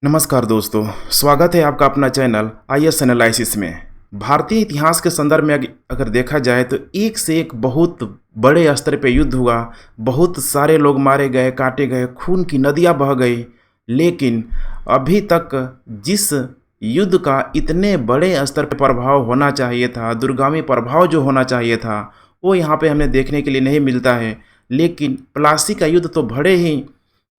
नमस्कार दोस्तों, स्वागत है आपका अपना चैनल IAS एनालिसिस में। भारतीय इतिहास के संदर्भ में अगर देखा जाए तो एक से एक बहुत बड़े स्तर पे युद्ध हुआ। बहुत सारे लोग मारे गए, काटे गए, खून की नदियां बह गई। लेकिन अभी तक जिस युद्ध का इतने बड़े स्तर पे प्रभाव होना चाहिए था, दूरगामी प्रभाव जो होना चाहिए था, वो यहाँ पे हमें देखने के लिए नहीं मिलता है। लेकिन प्लासी का युद्ध तो बड़े ही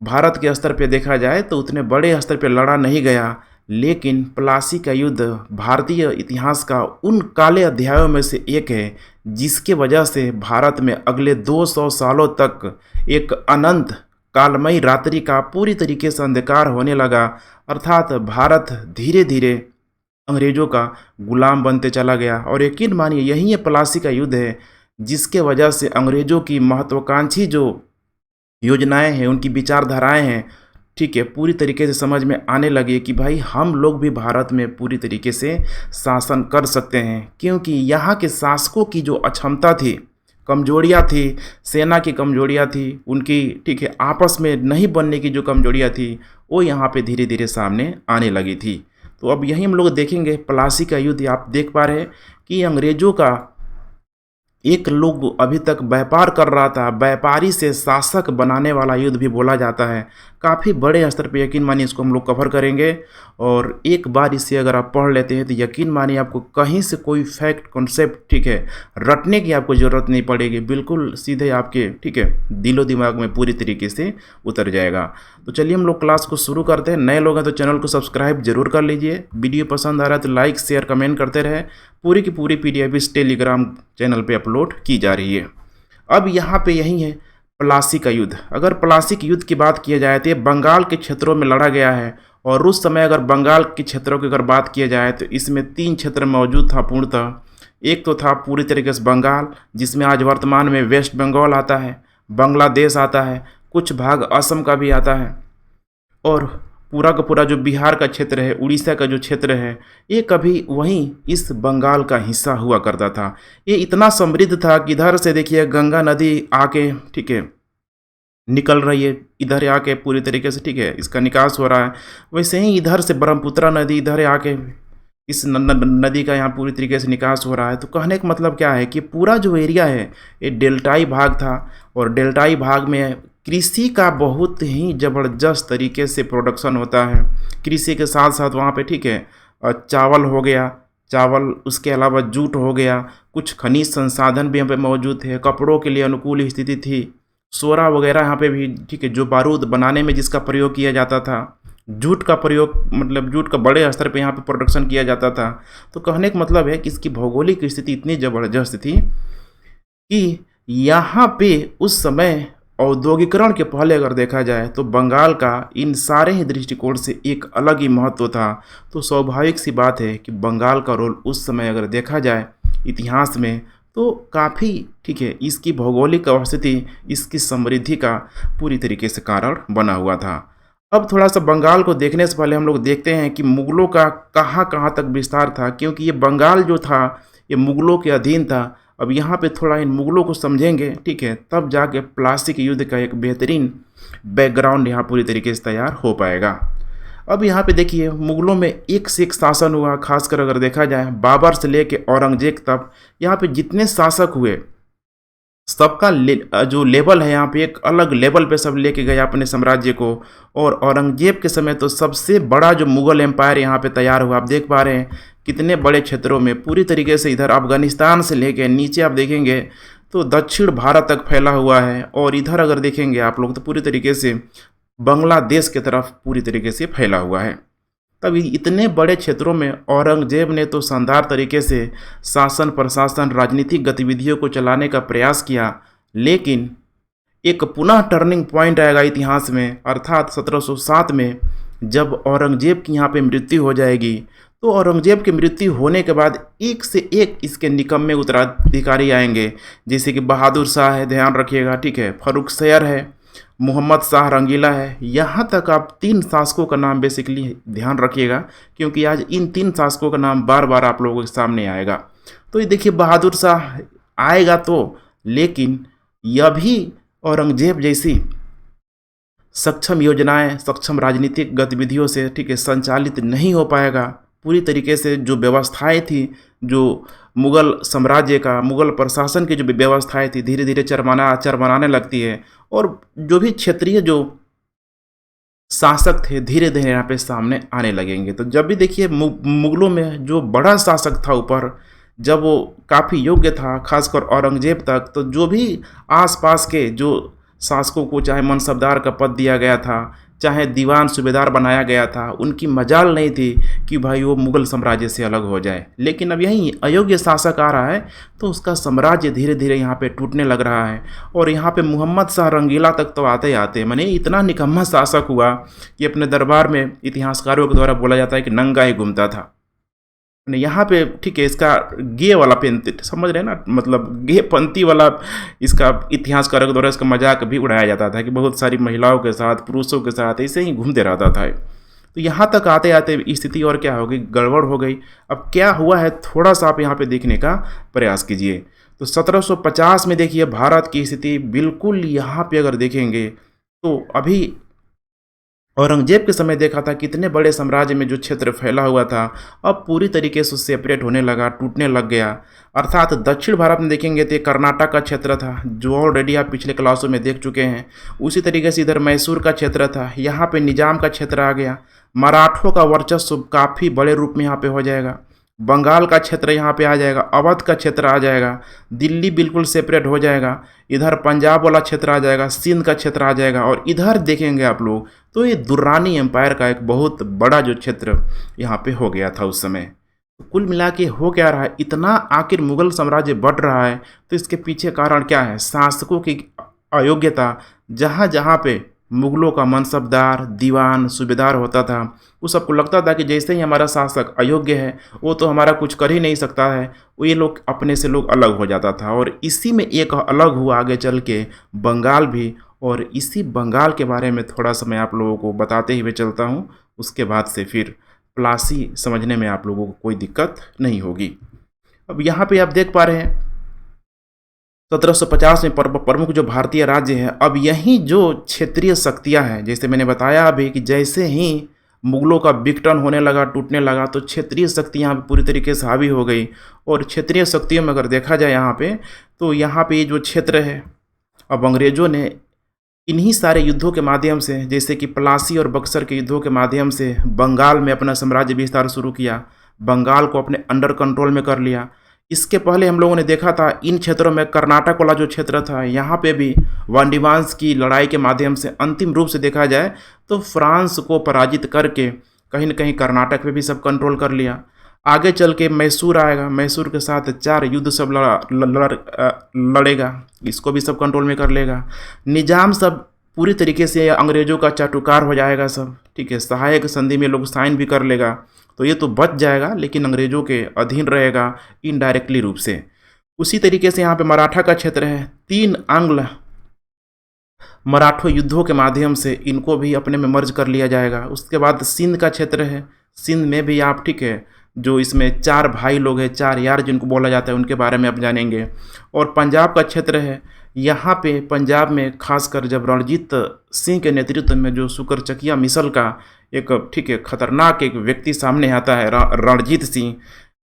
भारत के स्तर पे देखा जाए तो उतने बड़े स्तर पे लड़ा नहीं गया। लेकिन प्लासी का युद्ध भारतीय इतिहास का उन काले अध्यायों में से एक है जिसके वजह से भारत में अगले 200 सालों तक एक अनंत कालमयी रात्रि का पूरी तरीके से अंधकार होने लगा। अर्थात भारत धीरे धीरे अंग्रेजों का गुलाम बनते चला गया। और यकीन मानिए यही ये प्लासी का युद्ध है जिसके वजह से अंग्रेजों की महत्वाकांक्षी जो योजनाएं हैं, उनकी विचारधाराएं हैं, ठीक है, पूरी तरीके से समझ में आने लगी कि भाई हम लोग भी भारत में पूरी तरीके से शासन कर सकते हैं। क्योंकि यहाँ के शासकों की जो अक्षमता थी, कमजोरियाँ थी, सेना की कमजोरियाँ थी, उनकी ठीक है आपस में नहीं बनने की जो कमजोरियाँ थी, वो यहाँ पे धीरे धीरे सामने आने लगी थी। तो अब यही हम लोग देखेंगे प्लासी का युद्ध। आप देख पा रहे हैं कि अंग्रेजों का एक लोग अभी तक व्यापार कर रहा था, व्यापारी से शासक बनाने वाला युद्ध भी बोला जाता है। काफ़ी बड़े स्तर पे यकीन मानिए इसको हम लोग कवर करेंगे। और एक बार इसे अगर आप पढ़ लेते हैं तो यकीन मानिए आपको कहीं से कोई फैक्ट कॉन्सेप्ट ठीक है रटने की आपको ज़रूरत नहीं पड़ेगी। बिल्कुल सीधे आपके ठीक है दिलो दिमाग में पूरी तरीके से उतर जाएगा। तो चलिए हम लोग क्लास को शुरू करते हैं। नए लोग हैं तो चैनल को सब्सक्राइब जरूर कर लीजिए। वीडियो पसंद आ रहा है तो लाइक शेयर कमेंट करते रहे। पूरी की पूरी PDF इस टेलीग्राम चैनल पे अपलोड की जा रही है। अब यहाँ पे यही है प्लासी का युद्ध। अगर प्लासी के युद्ध की बात किया जाए तो ये बंगाल के क्षेत्रों में लड़ा गया है। और उस समय अगर बंगाल के क्षेत्रों की अगर बात किया जाए तो इसमें 3 क्षेत्र मौजूद था पूर्णतः। एक तो था पूरी तरीके से बंगाल, जिसमें आज वर्तमान में वेस्ट बंगाल आता है, बांग्लादेश आता है, कुछ भाग असम का भी आता है, और पूरा का पूरा जो बिहार का क्षेत्र है, उड़ीसा का जो क्षेत्र है, ये कभी वहीं इस बंगाल का हिस्सा हुआ करता था। ये इतना समृद्ध था कि इधर से देखिए गंगा नदी आके ठीक है निकल रही है, इधर आके पूरी तरीके से ठीक है इसका निकास हो रहा है। वैसे ही इधर से ब्रह्मपुत्र नदी इधर आके इस नदी का यहाँ पूरी तरीके से निकास हो रहा है। तो कहने का मतलब क्या है कि पूरा जो एरिया है ये डेल्टाई भाग था। और डेल्टाई भाग में कृषि का बहुत ही ज़बरदस्त तरीके से प्रोडक्शन होता है। कृषि के साथ साथ वहाँ पे ठीक है चावल हो गया, चावल, उसके अलावा जूट हो गया, कुछ खनिज संसाधन भी यहाँ पे मौजूद थे, कपड़ों के लिए अनुकूल स्थिति थी, सोरा वगैरह यहाँ पे भी ठीक है जो बारूद बनाने में जिसका प्रयोग किया जाता था, जूट का प्रयोग मतलब जूट का बड़े स्तर पे यहाँ पे प्रोडक्शन किया जाता था। तो कहने का मतलब है कि इसकी भौगोलिक स्थिति इतनी ज़बरदस्त थी कि यहाँ पे उस समय औद्योगिकरण के पहले अगर देखा जाए तो बंगाल का इन सारे ही दृष्टिकोण से एक अलग ही महत्व था। तो स्वाभाविक सी बात है कि बंगाल का रोल उस समय अगर देखा जाए इतिहास में तो काफ़ी ठीक है इसकी भौगोलिक अवस्थिति इसकी समृद्धि का पूरी तरीके से कारण बना हुआ था। अब थोड़ा सा बंगाल को देखने से पहले हम लोग देखते हैं कि मुग़लों का कहाँ कहाँ तक विस्तार था, क्योंकि ये बंगाल जो था ये मुग़लों के अधीन था। अब यहाँ पे थोड़ा इन मुग़लों को समझेंगे ठीक है, तब जाके प्लासी के युद्ध का एक बेहतरीन बैकग्राउंड यहाँ पूरी तरीके से तैयार हो पाएगा। अब यहाँ पे देखिए मुग़लों में एक से एक शासन हुआ। खासकर अगर देखा जाए बाबर से लेके औरंगजेब तक यहाँ पे जितने शासक हुए सबका जो लेवल है यहाँ पे एक अलग लेवल पे सब लेके गए अपने साम्राज्य को। और औरंगजेब के समय तो सबसे बड़ा जो मुग़ल एम्पायर यहाँ पे तैयार हुआ। आप देख पा रहे हैं कितने बड़े क्षेत्रों में पूरी तरीके से इधर अफगानिस्तान से लेके नीचे आप देखेंगे तो दक्षिण भारत तक फैला हुआ है। और इधर अगर देखेंगे आप लोग तो पूरी तरीके से बांग्लादेश की तरफ पूरी तरीके से फैला हुआ है। तब इतने बड़े क्षेत्रों में औरंगजेब ने तो शानदार तरीके से शासन प्रशासन राजनीतिक गतिविधियों को चलाने का प्रयास किया। लेकिन एक पुनः टर्निंग पॉइंट आएगा इतिहास में, अर्थात 1707 में जब औरंगजेब की यहाँ पे मृत्यु हो जाएगी। तो औरंगजेब की मृत्यु होने के बाद एक से एक इसके निकम्मे उत्तराधिकारी आएंगे, जैसे कि बहादुर शाह है, ध्यान रखिएगा ठीक है, फर्रुखसैर है, मोहम्मद शाह रंगीला है। यहाँ तक आप 3 शासकों का नाम बेसिकली ध्यान रखिएगा, क्योंकि आज इन 3 शासकों का नाम बार बार आप लोगों के सामने आएगा। तो ये देखिए बहादुर शाह आएगा तो, लेकिन यह भी औरंगजेब जैसी सक्षम योजनाएं, सक्षम राजनीतिक गतिविधियों से, ठीक है, संचालित नहीं हो पाएगा। पूरी तरीके से जो व्यवस्थाएं थी, जो मुग़ल साम्राज्य का, मुग़ल प्रशासन की जो व्यवस्थाएं थी, धीरे धीरे चरमराने लगती है। और जो भी क्षेत्रीय जो शासक थे, धीरे धीरे यहाँ पे सामने आने लगेंगे। तो जब भी देखिए मुग़लों में जो बड़ा शासक था ऊपर, जब वो काफ़ी योग्य था, खासकर औरंगजेब तक, तो जो भी आसपास के जो शासकों को चाहे मनसबदार का पद दिया गया था, चाहे दीवान सूबेदार बनाया गया था, उनकी मजाल नहीं थी कि भाई वो मुग़ल साम्राज्य से अलग हो जाए। लेकिन अब यहीं अयोग्य शासक आ रहा है तो उसका साम्राज्य धीरे धीरे यहाँ पे टूटने लग रहा है। और यहाँ पे मोहम्मद शाह रंगीला तक तो आते ही आते माने इतना निकम्मा शासक हुआ कि अपने दरबार में इतिहासकारों के द्वारा बोला जाता है कि नंगा ही घूमता था। यहाँ पे, ठीक है, इसका गे वाला पेंती समझ रहे हैं ना, मतलब गे पंथी वाला इसका इतिहासकारों के द्वारा इसका मजाक भी उड़ाया जाता था कि बहुत सारी महिलाओं के साथ, पुरुषों के साथ ऐसे ही घूमते रहता था। तो यहाँ तक आते आते स्थिति और क्या हो गई, गड़बड़ हो गई। अब क्या हुआ है, थोड़ा सा आप यहाँ पे देखने का प्रयास कीजिए। तो 1750 में देखिए भारत की स्थिति बिल्कुल यहाँ पे अगर देखेंगे तो अभी औरंगजेब के समय देखा था कितने बड़े साम्राज्य में जो क्षेत्र फैला हुआ था, अब पूरी तरीके से सेपरेट होने लगा, टूटने लग गया। अर्थात दक्षिण भारत में देखेंगे तो कर्नाटक का क्षेत्र था, जो ऑलरेडी आप पिछले क्लासों में देख चुके हैं। उसी तरीके से इधर मैसूर का क्षेत्र था, यहाँ पे निजाम का क्षेत्र आ गया। मराठों का वर्चस्व काफ़ी बड़े रूप में यहाँ पे हो जाएगा। बंगाल का क्षेत्र यहाँ पे आ जाएगा, अवध का क्षेत्र आ जाएगा, दिल्ली बिल्कुल सेपरेट हो जाएगा, इधर पंजाब वाला क्षेत्र आ जाएगा, सिंध का क्षेत्र आ जाएगा। और इधर देखेंगे आप लोग तो ये दुर्रानी एम्पायर का एक बहुत बड़ा जो क्षेत्र यहाँ पे हो गया था उस समय। तो कुल मिला के हो क्या रहा है, इतना आखिर मुगल साम्राज्य बढ़ रहा है, तो इसके पीछे कारण क्या है, शासकों की अयोग्यता। जहाँ जहाँ पे मुगलों का मनसबदार, दीवान, सूबेदार होता था, वो सबको लगता था कि जैसे ही हमारा शासक अयोग्य है, वो तो हमारा कुछ कर ही नहीं सकता है, वो ये लोग अपने से लोग अलग हो जाता था। और इसी में एक अलग हुआ आगे चल के बंगाल भी। और इसी बंगाल के बारे में थोड़ा सा मैं आप लोगों को बताते हुए चलता हूँ, उसके बाद से फिर प्लासी समझने में आप लोगों को कोई दिक्कत नहीं होगी। अब यहाँ पे आप देख पा रहे हैं 1750 में प्रमुख जो भारतीय राज्य है, अब यही जो क्षेत्रीय शक्तियाँ हैं, जैसे मैंने बताया अभी कि जैसे ही मुगलों का विघटन होने लगा, टूटने लगा, तो क्षेत्रीय शक्तियाँ पूरी तरीके से हावी हो गई। और क्षेत्रीय शक्तियों में अगर देखा जाए यहाँ पे, तो यहाँ पे ये जो क्षेत्र है, अब अंग्रेज़ों ने इन्हीं सारे युद्धों के माध्यम से, जैसे कि प्लासी और बक्सर के युद्धों के माध्यम से बंगाल में अपना साम्राज्य विस्तार शुरू किया, बंगाल को अपने अंडर कंट्रोल में कर लिया। इसके पहले हम लोगों ने देखा था इन क्षेत्रों में, कर्नाटक वाला जो क्षेत्र था, यहाँ पे भी वांडीवांस की लड़ाई के माध्यम से अंतिम रूप से देखा जाए तो फ्रांस को पराजित करके कहीं न कहीं कर्नाटक पे भी सब कंट्रोल कर लिया। आगे चल के मैसूर आएगा, मैसूर के साथ 4 युद्ध सब लड़ेगा, इसको भी सब कंट्रोल में कर लेगा। निजाम सब पूरी तरीके से अंग्रेज़ों का चाटुकार हो जाएगा सब, ठीक है, सहायक संधि में लोग साइन भी कर लेगा, तो ये तो बच जाएगा, लेकिन अंग्रेज़ों के अधीन रहेगा इनडायरेक्टली रूप से। उसी तरीके से यहाँ पे मराठा का क्षेत्र है, 3 आंग्ल मराठों युद्धों के माध्यम से इनको भी अपने में मर्ज कर लिया जाएगा। उसके बाद सिंध का क्षेत्र है, सिंध में भी आप, ठीक है, जो इसमें 4 भाई लोग हैं, 4 यार जिनको बोला जाता है, उनके बारे में आप जानेंगे। और पंजाब का क्षेत्र है, यहाँ पे पंजाब में खासकर जब रणजीत सिंह के नेतृत्व में जो सुकरचकिया मिसल का एक, ठीक है, खतरनाक एक व्यक्ति सामने आता है, रणजीत सिंह,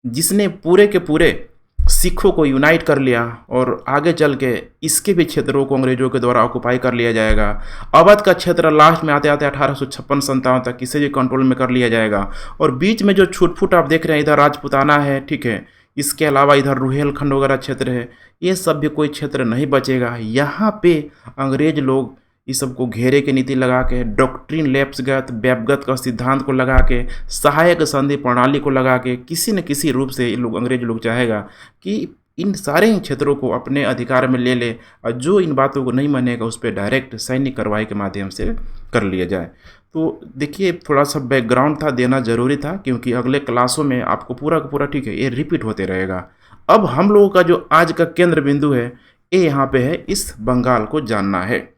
जिसने पूरे के पूरे सिखों को यूनाइट कर लिया। और आगे चल के इसके भी क्षेत्रों को अंग्रेजों के द्वारा ऑक्युपाई कर लिया जाएगा। अवध का क्षेत्र लास्ट में आते आते 1856-57 तक इसे भी कंट्रोल में कर लिया जाएगा। और बीच में जो छूट-फूट आप देख रहे हैं, इधर राजपूताना है, ठीक है, इसके अलावा इधर रुहेलखंड वगैरह क्षेत्र है, ये सब भी कोई क्षेत्र नहीं बचेगा। यहाँ पे अंग्रेज लोग इस सबको घेरे की नीति लगा के, डॉक्ट्रिन लैप्सगत, व्यापगत का सिद्धांत को लगा के, सहायक संधि प्रणाली को लगा के, किसी न किसी रूप से लोग, अंग्रेज लोग चाहेगा कि इन सारे ही क्षेत्रों को अपने अधिकार में ले ले, और जो इन बातों को नहीं मानेगा उस पर डायरेक्ट सैनिक कार्रवाई के माध्यम से कर लिया जाए। तो देखिए, थोड़ा सा बैकग्राउंड था, देना जरूरी था, क्योंकि अगले क्लासों में आपको पूरा का पूरा, ठीक है, ये रिपीट होते रहेगा। अब हम लोगों का जो आज का केंद्र बिंदु है, ये यहाँ पे है, इस बंगाल को जानना है।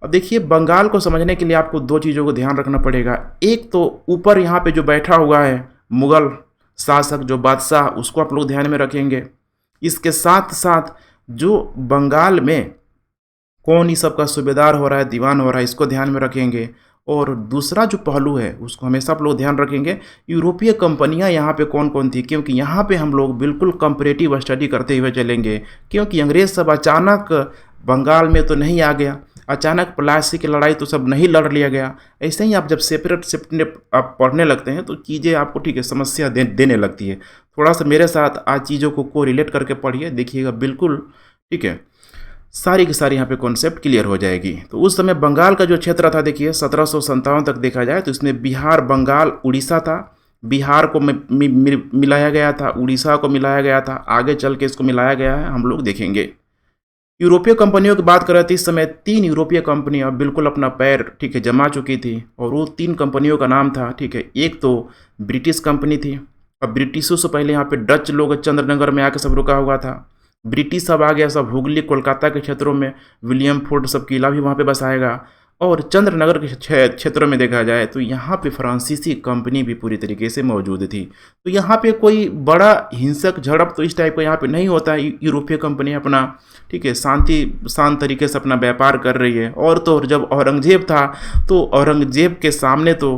अब देखिए, बंगाल को समझने के लिए आपको 2 चीज़ों को ध्यान रखना पड़ेगा। एक तो ऊपर यहाँ पे जो बैठा हुआ है मुग़ल शासक, जो बादशाह, उसको आप लोग ध्यान में रखेंगे। इसके साथ साथ जो बंगाल में कौन इस सब का सूबेदार हो रहा है, दीवान हो रहा है, इसको ध्यान में रखेंगे। और दूसरा जो पहलू है उसको हमेशा आप लोग ध्यान रखेंगे, यूरोपीय कंपनियां यहाँ पे कौन कौन थी, क्योंकि यहाँ पे हम लोग बिल्कुल कंपैरेटिव स्टडी करते हुए चलेंगे। क्योंकि अंग्रेज सब अचानक बंगाल में तो नहीं आ गया, अचानक प्लासी की लड़ाई तो सब नहीं लड़ लिया गया। ऐसे ही आप जब सेपरेट आप पढ़ने लगते हैं तो चीज़ें आपको ठीक है समस्या देने लगती है। थोड़ा सा मेरे साथ आज चीज़ों को रिलेट करके पढ़िए, देखिएगा बिल्कुल ठीक है सारी की सारी यहाँ पे कॉन्सेप्ट क्लियर हो जाएगी। तो उस समय बंगाल का जो क्षेत्र था, देखिए 1757 तक देखा जाए तो इसमें बिहार, बंगाल, उड़ीसा था। बिहार को मिलाया गया था, उड़ीसा को मिलाया गया था, आगे चल के इसको मिलाया गया है, हम लोग देखेंगे। यूरोपीय कंपनियों की बात करें तो इस समय 3 यूरोपीय कंपनियां बिल्कुल अपना पैर ठीक है जमा चुकी थी, और वो 3 कंपनियों का नाम था ठीक है। एक तो ब्रिटिश कंपनी थी। अब ब्रिटिशों से पहले यहाँ पे डच लोग चंद्रनगर में आके सब रुका हुआ था। ब्रिटिश सब आ गया, सब हुगली कोलकाता के क्षेत्रों में, विलियम फोर्ट सब किला भी वहाँ पे बसाएगा। और चंद्रनगर के क्षेत्रों में देखा जाए तो यहाँ पे फ्रांसीसी कंपनी भी पूरी तरीके से मौजूद थी। तो यहाँ पे कोई बड़ा हिंसक झड़प तो इस टाइप का यहाँ पे नहीं होता है। यूरोपीय कंपनी अपना ठीक है शांत तरीके से अपना व्यापार कर रही है। और तो जब औरंगजेब था तो औरंगजेब के सामने तो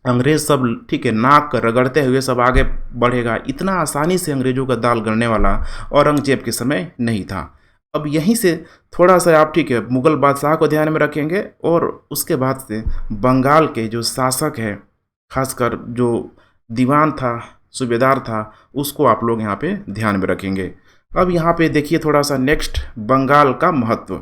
अंग्रेज सब ठीक है नाक रगड़ते हुए सब आगे बढ़ेगा। इतना आसानी से अंग्रेजों का दाल गलने वाला औरंगजेब के समय नहीं था। अब यहीं से थोड़ा सा आप ठीक है मुगल बादशाह को ध्यान में रखेंगे, और उसके बाद से बंगाल के जो शासक है, खासकर जो दीवान था, सूबेदार था, उसको आप लोग यहाँ पे ध्यान में रखेंगे। अब यहाँ पे देखिए थोड़ा सा नेक्स्ट बंगाल का महत्व।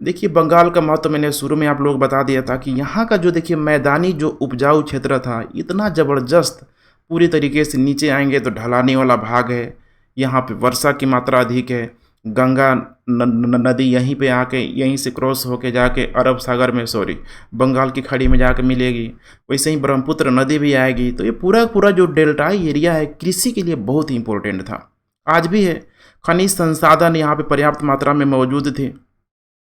देखिए बंगाल का महत्व मैंने शुरू में आप लोग बता दिया था कि यहाँ का जो देखिए मैदानी जो उपजाऊ क्षेत्र था इतना ज़बरदस्त, पूरी तरीके से नीचे आएंगे तो ढलानी वाला भाग है, यहाँ पे वर्षा की मात्रा अधिक है। गंगा नदी यहीं पे आके यहीं से क्रॉस होके जाके अरब सागर में बंगाल की खाड़ी में जाके मिलेगी। वैसे ही ब्रह्मपुत्र नदी भी आएगी। तो ये पूरा जो डेल्टाई एरिया है कृषि के लिए बहुत ही इंपॉर्टेंट था, आज भी है। खनिज संसाधन यहाँ पे पर्याप्त मात्रा में मौजूद थे।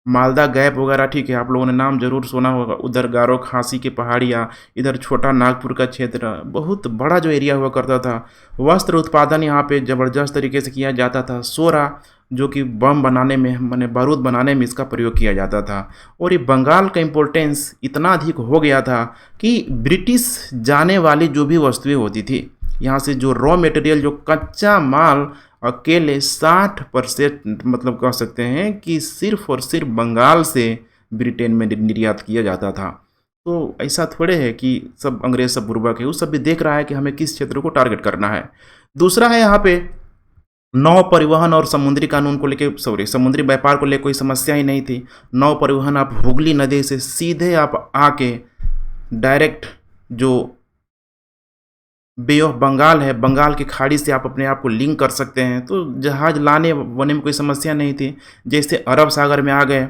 मालदा गैप वगैरह ठीक है आप लोगों ने नाम जरूर सुना होगा। उधर गारो खासी की पहाड़ियाँ, इधर छोटा नागपुर का क्षेत्र, बहुत बड़ा जो एरिया हुआ करता था। वस्त्र उत्पादन यहाँ पे ज़बरदस्त तरीके से किया जाता था। सोरा जो कि बम बनाने में माने बारूद बनाने में इसका प्रयोग किया जाता था। और ये बंगाल का इम्पोर्टेंस इतना अधिक हो गया था कि ब्रिटिश जाने वाली जो भी वस्तुएं होती थी, यहाँ से जो रॉ मटेरियल जो कच्चा माल अकेले 60% मतलब कह सकते हैं कि सिर्फ और सिर्फ बंगाल से ब्रिटेन में निर्यात किया जाता था। तो ऐसा थोड़े है कि सब अंग्रेज सब बुर्बक है, उस सब भी देख रहा है कि हमें किस क्षेत्र को टारगेट करना है। दूसरा है यहाँ पे नौ परिवहन और समुद्री कानून को लेके समुद्री व्यापार को लेकर कोई समस्या ही नहीं थी। नौ परिवहन आप हुगली नदी से सीधे आप आके डायरेक्ट जो बे ऑफ बंगाल है, बंगाल की खाड़ी से आप अपने आप को लिंक कर सकते हैं। तो जहाज लाने वाने में कोई समस्या नहीं थी। जैसे अरब सागर में आ गए,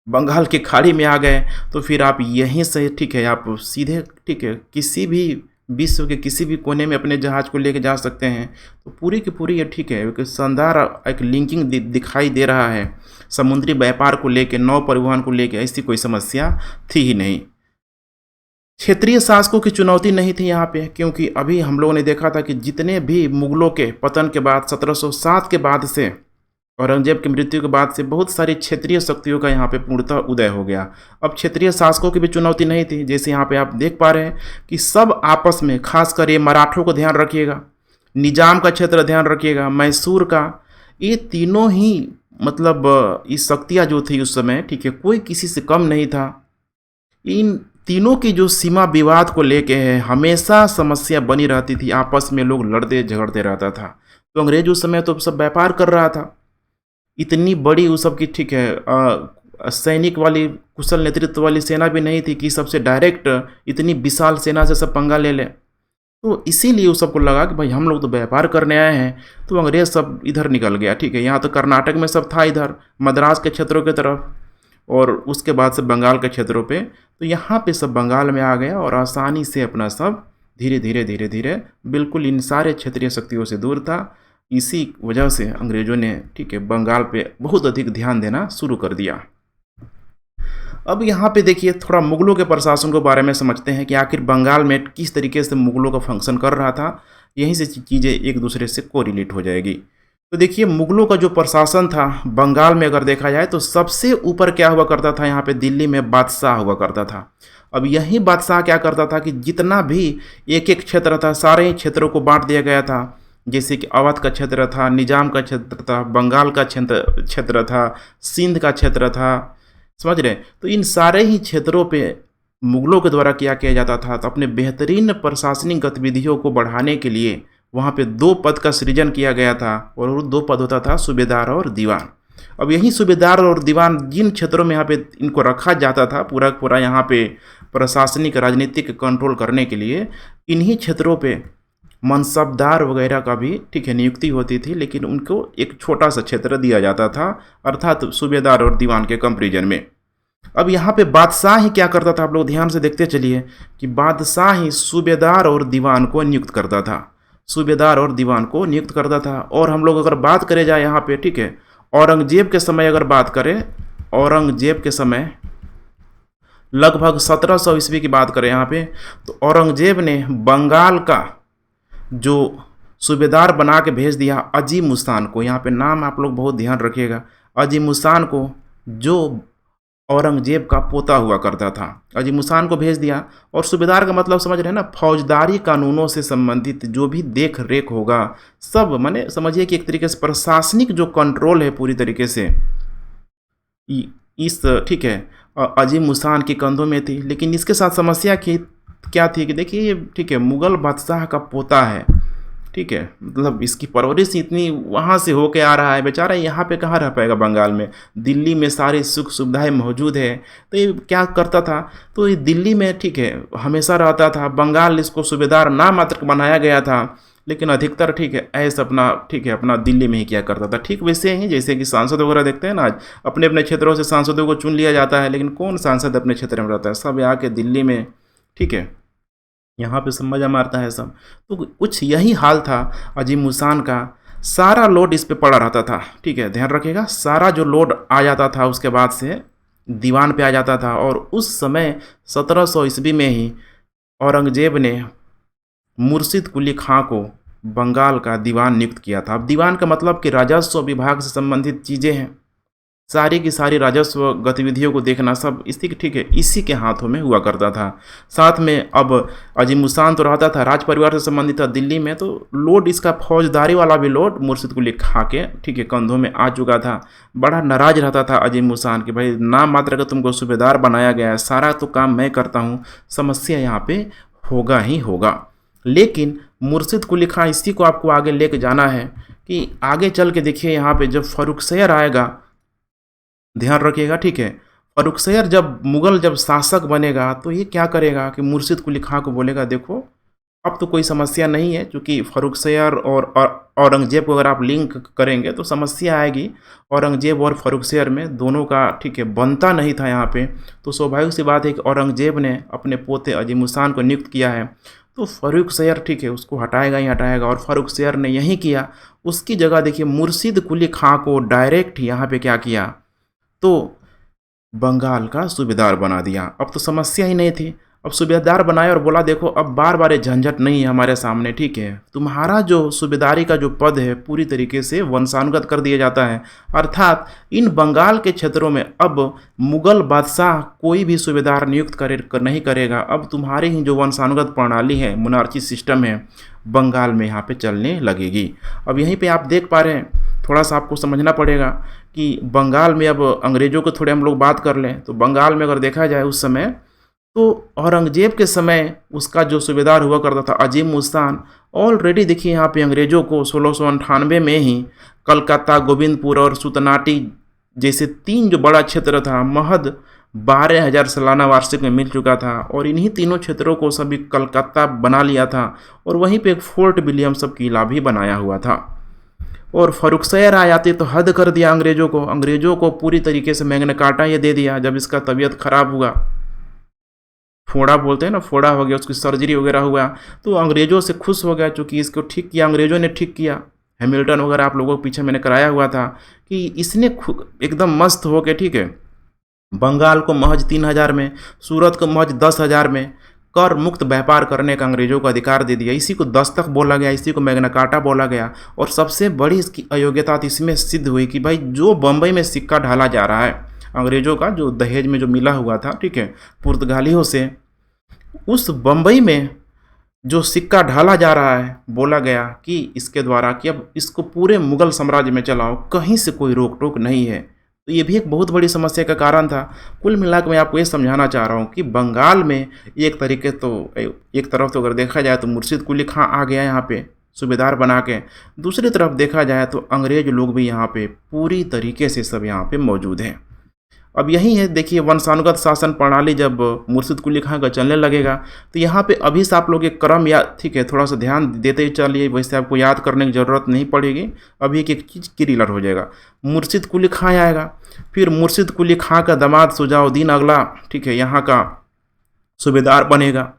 बंगाल की खाड़ी में आ गए तो फिर आप यहीं से ठीक है आप सीधे ठीक है किसी भी विश्व के किसी भी कोने में अपने जहाज को लेके जा सकते हैं। तो पूरी की पूरी ये ठीक है एक शानदार एक लिंकिंग दिखाई दे रहा है। समुद्री व्यापार को लेके, नौ परिवहन को लेके ऐसी कोई समस्या थी ही नहीं। क्षेत्रीय शासकों की चुनौती नहीं थी यहाँ पे, क्योंकि अभी हम लोगों ने देखा था कि जितने भी मुगलों के पतन के बाद 1707 के बाद से, औरंगजेब की मृत्यु के बाद से बहुत सारी क्षेत्रीय शक्तियों का यहाँ पे पूर्णतः उदय हो गया। अब क्षेत्रीय शासकों की भी चुनौती नहीं थी। जैसे यहाँ पे आप देख पा रहे हैं कि सब आपस में, खासकर ये मराठों को ध्यान रखिएगा, निजाम का क्षेत्र ध्यान रखिएगा, मैसूर का, ये तीनों ही मतलब इस शक्तियाँ जो थी उस समय ठीक है कोई किसी से कम नहीं था। इन तीनों की जो सीमा विवाद को लेके है हमेशा समस्या बनी रहती थी, आपस में लोग लड़ते झगड़ते रहता था। तो अंग्रेज उस समय तो सब व्यापार कर रहा था। इतनी बड़ी उस सब की ठीक है सैनिक वाली कुशल नेतृत्व वाली सेना भी नहीं थी कि सबसे डायरेक्ट इतनी विशाल सेना से सब पंगा ले ले। तो इसीलिए उस सबको लगा कि भाई हम लोग तो व्यापार करने आए हैं। तो अंग्रेज सब इधर निकल गया ठीक है। यहाँ तो कर्नाटक में सब था, इधर मद्रास के क्षेत्रों की तरफ, और उसके बाद से बंगाल के क्षेत्रों पे। तो यहाँ पे सब बंगाल में आ गया और आसानी से अपना सब धीरे धीरे बिल्कुल इन सारे क्षेत्रीय शक्तियों से दूर था। इसी वजह से अंग्रेजों ने ठीक है बंगाल पे बहुत अधिक ध्यान देना शुरू कर दिया। अब यहाँ पे देखिए थोड़ा मुगलों के प्रशासन के बारे में समझते हैं कि आखिर बंगाल में किस तरीके से मुगलों का फंक्शन कर रहा था। यहीं से चीज़ें एक दूसरे से कोरिलेट हो जाएगी। तो देखिए मुगलों का जो प्रशासन था बंगाल में अगर देखा जाए तो सबसे ऊपर क्या हुआ करता था, यहाँ पे दिल्ली में बादशाह हुआ करता था। अब यही बादशाह क्या करता था कि जितना भी एक एक क्षेत्र था सारे ही क्षेत्रों को बांट दिया गया था। जैसे कि अवध का क्षेत्र था, निजाम का क्षेत्र था, बंगाल का क्षेत्र क्षेत्र था, सिंध का क्षेत्र था, समझ रहे। तो इन सारे ही क्षेत्रों पे मुगलों के द्वारा क्या किया जाता था, तो अपने बेहतरीन प्रशासनिक गतिविधियों को बढ़ाने के लिए वहाँ पे दो पद का सृजन किया गया था, और वो दो पद होता था सूबेदार और दीवान। अब यही सूबेदार और दीवान जिन क्षेत्रों में यहाँ पे इनको रखा जाता था पूरा पूरा यहाँ पे प्रशासनिक राजनीतिक कंट्रोल करने के लिए, इन्हीं क्षेत्रों पे मनसबदार वगैरह का भी ठीक है नियुक्ति होती थी, लेकिन उनको एक छोटा सा क्षेत्र दिया जाता था, अर्थात सूबेदार और दीवान के कंपेरिजन में। अब यहाँ पे बादशाह ही क्या करता था, आप लोग ध्यान से देखते चलिए कि बादशाह ही सूबेदार और दीवान को नियुक्त करता था, सूबेदार और दीवान को नियुक्त करता था। और हम लोग अगर बात करें जाए यहाँ पे ठीक है औरंगजेब के समय अगर बात करें, औरंगजेब के समय लगभग 1700 ईस्वी की बात करें यहाँ पे, तो औरंगजेब ने बंगाल का जो सूबेदार बना के भेज दिया अजीमुस्तान को। यहाँ पे नाम आप लोग बहुत ध्यान रखिएगा, अजीमुस्तान को, जो औरंगजेब का पोता हुआ करता था, अजीमुस्तान को भेज दिया। और सूबेदार का मतलब समझ रहे हैं ना, फौजदारी कानूनों से संबंधित जो भी देख रेख होगा सब, माने समझिए कि एक तरीके से प्रशासनिक जो कंट्रोल है पूरी तरीके से इस ठीक है अजीमुस्तान के कंधों में थी। लेकिन इसके साथ समस्या की क्या थी कि देखिए ये ठीक है मुगल बादशाह का पोता है, ठीक है, मतलब इसकी परवरिश इतनी वहाँ से होके आ रहा है, बेचारा यहाँ पे कहाँ रह पाएगा बंगाल में, दिल्ली में सारी सुख सुविधाएं मौजूद है। तो ये क्या करता था, तो ये दिल्ली में ठीक है हमेशा रहता था, बंगाल इसको सूबेदार नाम मात्र बनाया गया था, लेकिन अधिकतर ठीक है ऐसा अपना ठीक है अपना दिल्ली में ही क्या करता था। ठीक वैसे ही जैसे कि सांसद वगैरह देखते हैं ना, आज अपने अपने क्षेत्रों से सांसदों को चुन लिया जाता है, लेकिन कौन सांसद अपने क्षेत्र में रहता है, सब आके दिल्ली में ठीक है यहाँ पे सब मजा मारता है सब। तो कुछ यही हाल था अजीमुस्तान का, सारा लोड इस पे पड़ा रहता था, ठीक है ध्यान रखिएगा, सारा जो लोड आ जाता था उसके बाद से दीवान पे आ जाता था। और उस समय 1700 ईस्वी में ही औरंगजेब ने मुर्शिद कुली खां को बंगाल का दीवान नियुक्त किया था। अब दीवान का मतलब कि राजस्व विभाग से संबंधित चीज़ें हैं, सारी की सारी राजस्व गतिविधियों को देखना सब इसी के ठीक है इसी के हाथों में हुआ करता था। साथ में अब अजीमुस्तान तो रहता था राज परिवार से संबंधित था दिल्ली में, तो लोड इसका फौजदारी वाला भी लोड मुर्शिद कुली खां के ठीक है कंधों में आ चुका था। बड़ा नाराज रहता था अजीमुस्तान कि भाई नाम मात्र का तुमको सूबेदार बनाया गया है, सारा तो काम मैं करता हूँ, समस्या यहाँ पे होगा ही होगा। लेकिन मुर्शिद कुली खां इसी को आपको आगे लेके जाना है कि आगे चल के देखिए यहाँ पे जब फर्रुखसियर आएगा, ध्यान रखिएगा ठीक है, फर्रुखसियर जब मुगल जब शासक बनेगा तो ये क्या करेगा कि मुर्शिद कुली खां को बोलेगा देखो अब तो कोई समस्या नहीं है, क्योंकि फर्रुखसियर और औरंगजेब को अगर आप लिंक करेंगे तो समस्या आएगी। औरंगजेब और फर्रुखसियर में दोनों का ठीक है बनता नहीं था यहाँ पे, तो स्वाभाविक सी बात है कि औरंगजेब ने अपने पोते अजीमुस्तान को नियुक्त किया है, तो फर्रुखसियर ठीक है उसको हटाएगा ही हटाएगा। और फर्रुखसियर ने यही किया, उसकी जगह देखिए मुर्शिद कुली खां को डायरेक्ट यहाँ पे क्या किया, तो बंगाल का सूबेदार बना दिया। अब तो समस्या ही नहीं थी, अब सूबेदार बनाया और बोला देखो अब बार बार झंझट नहीं है हमारे सामने, ठीक है तुम्हारा जो सूबेदारी का जो पद है पूरी तरीके से वंशानुगत कर दिया जाता है, अर्थात इन बंगाल के क्षेत्रों में अब मुगल बादशाह कोई भी सूबेदार नियुक्त नहीं करेगा, अब तुम्हारी ही जो वंशानुगत प्रणाली है मोनार्ची सिस्टम है बंगाल में यहाँ पे चलने लगेगी। अब यहीं पे आप देख पा रहे हैं, थोड़ा सा आपको समझना पड़ेगा कि बंगाल में अब अंग्रेज़ों को थोड़े हम लोग बात कर लें, तो बंगाल में अगर देखा जाए उस समय तो औरंगजेब के समय उसका जो सूबेदार हुआ करता था अजीमुस्तान, ऑलरेडी देखिए यहाँ पे अंग्रेज़ों को 1698 में ही कलकत्ता, गोविंदपुर और सुतनाटी जैसे तीन जो बड़ा क्षेत्र था महज 12,000 सालाना वार्षिक में मिल चुका था, और इन्हीं तीनों क्षेत्रों को सभी कलकत्ता बना लिया था, और वहीं पे एक फोर्ट विलियम सब किला भी बनाया हुआ था। और फर्रुखसियर आ जाते तो हद कर दिया अंग्रेज़ों को पूरी तरीके से मैग्ना कार्टा ये दे दिया। जब इसका तबीयत खराब हुआ, फोड़ा बोलते हैं ना, फोड़ा हो गया, उसकी सर्जरी वगैरह हुआ, तो अंग्रेज़ों से खुश हो गया, चूँकि इसको ठीक किया अंग्रेज़ों ने, ठीक किया। हैमिल्टन वगैरह आप लोगों के पीछे मैंने कराया हुआ था कि इसने एकदम मस्त हो के ठीक है बंगाल को महज 3,000 में, सूरत को महज 10,000 में, कर मुक्त व्यापार करने का अंग्रेजों को अधिकार दे दिया। इसी को दस्तक बोला गया, इसी को मैग्ना कार्टा बोला गया। और सबसे बड़ी इसकी अयोग्यता तो इसमें सिद्ध हुई कि भाई जो बम्बई में सिक्का ढाला जा रहा है अंग्रेजों का, जो दहेज में जो मिला हुआ था, ठीक है, पुर्तगालियों से, उस बम्बई में जो सिक्का ढाला जा रहा है, बोला गया कि इसके द्वारा कि अब इसको पूरे मुगल साम्राज्य में चलाओ, कहीं से कोई रोक टोक नहीं है। तो ये भी एक बहुत बड़ी समस्या का कारण था। कुल मिलाकर मैं आपको ये समझाना चाह रहा हूँ कि बंगाल में एक तरीके तो एक तरफ तो अगर देखा जाए तो मुर्शिद कुली खां आ गया यहाँ पे सूबेदार बना के, दूसरी तरफ देखा जाए तो अंग्रेज लोग भी यहाँ पे पूरी तरीके से सब यहाँ पे मौजूद हैं। अब यही है, देखिए, वंशानुगत शासन प्रणाली जब मुर्शिद कुली खां का चलने लगेगा तो यहाँ पे अभी से आप लोग एक क्रम या, ठीक है, थोड़ा सा ध्यान देते ही चलिए, वैसे आपको याद करने की ज़रूरत नहीं पड़ेगी। अभी एक एक चीज़ क्लियर हो जाएगा। मुर्शिद कुली खां आएगा, फिर मुर्शिद कुली खां का दामाद शुजाउद्दीन अगला, ठीक है, यहाँ का सूबेदार बनेगा।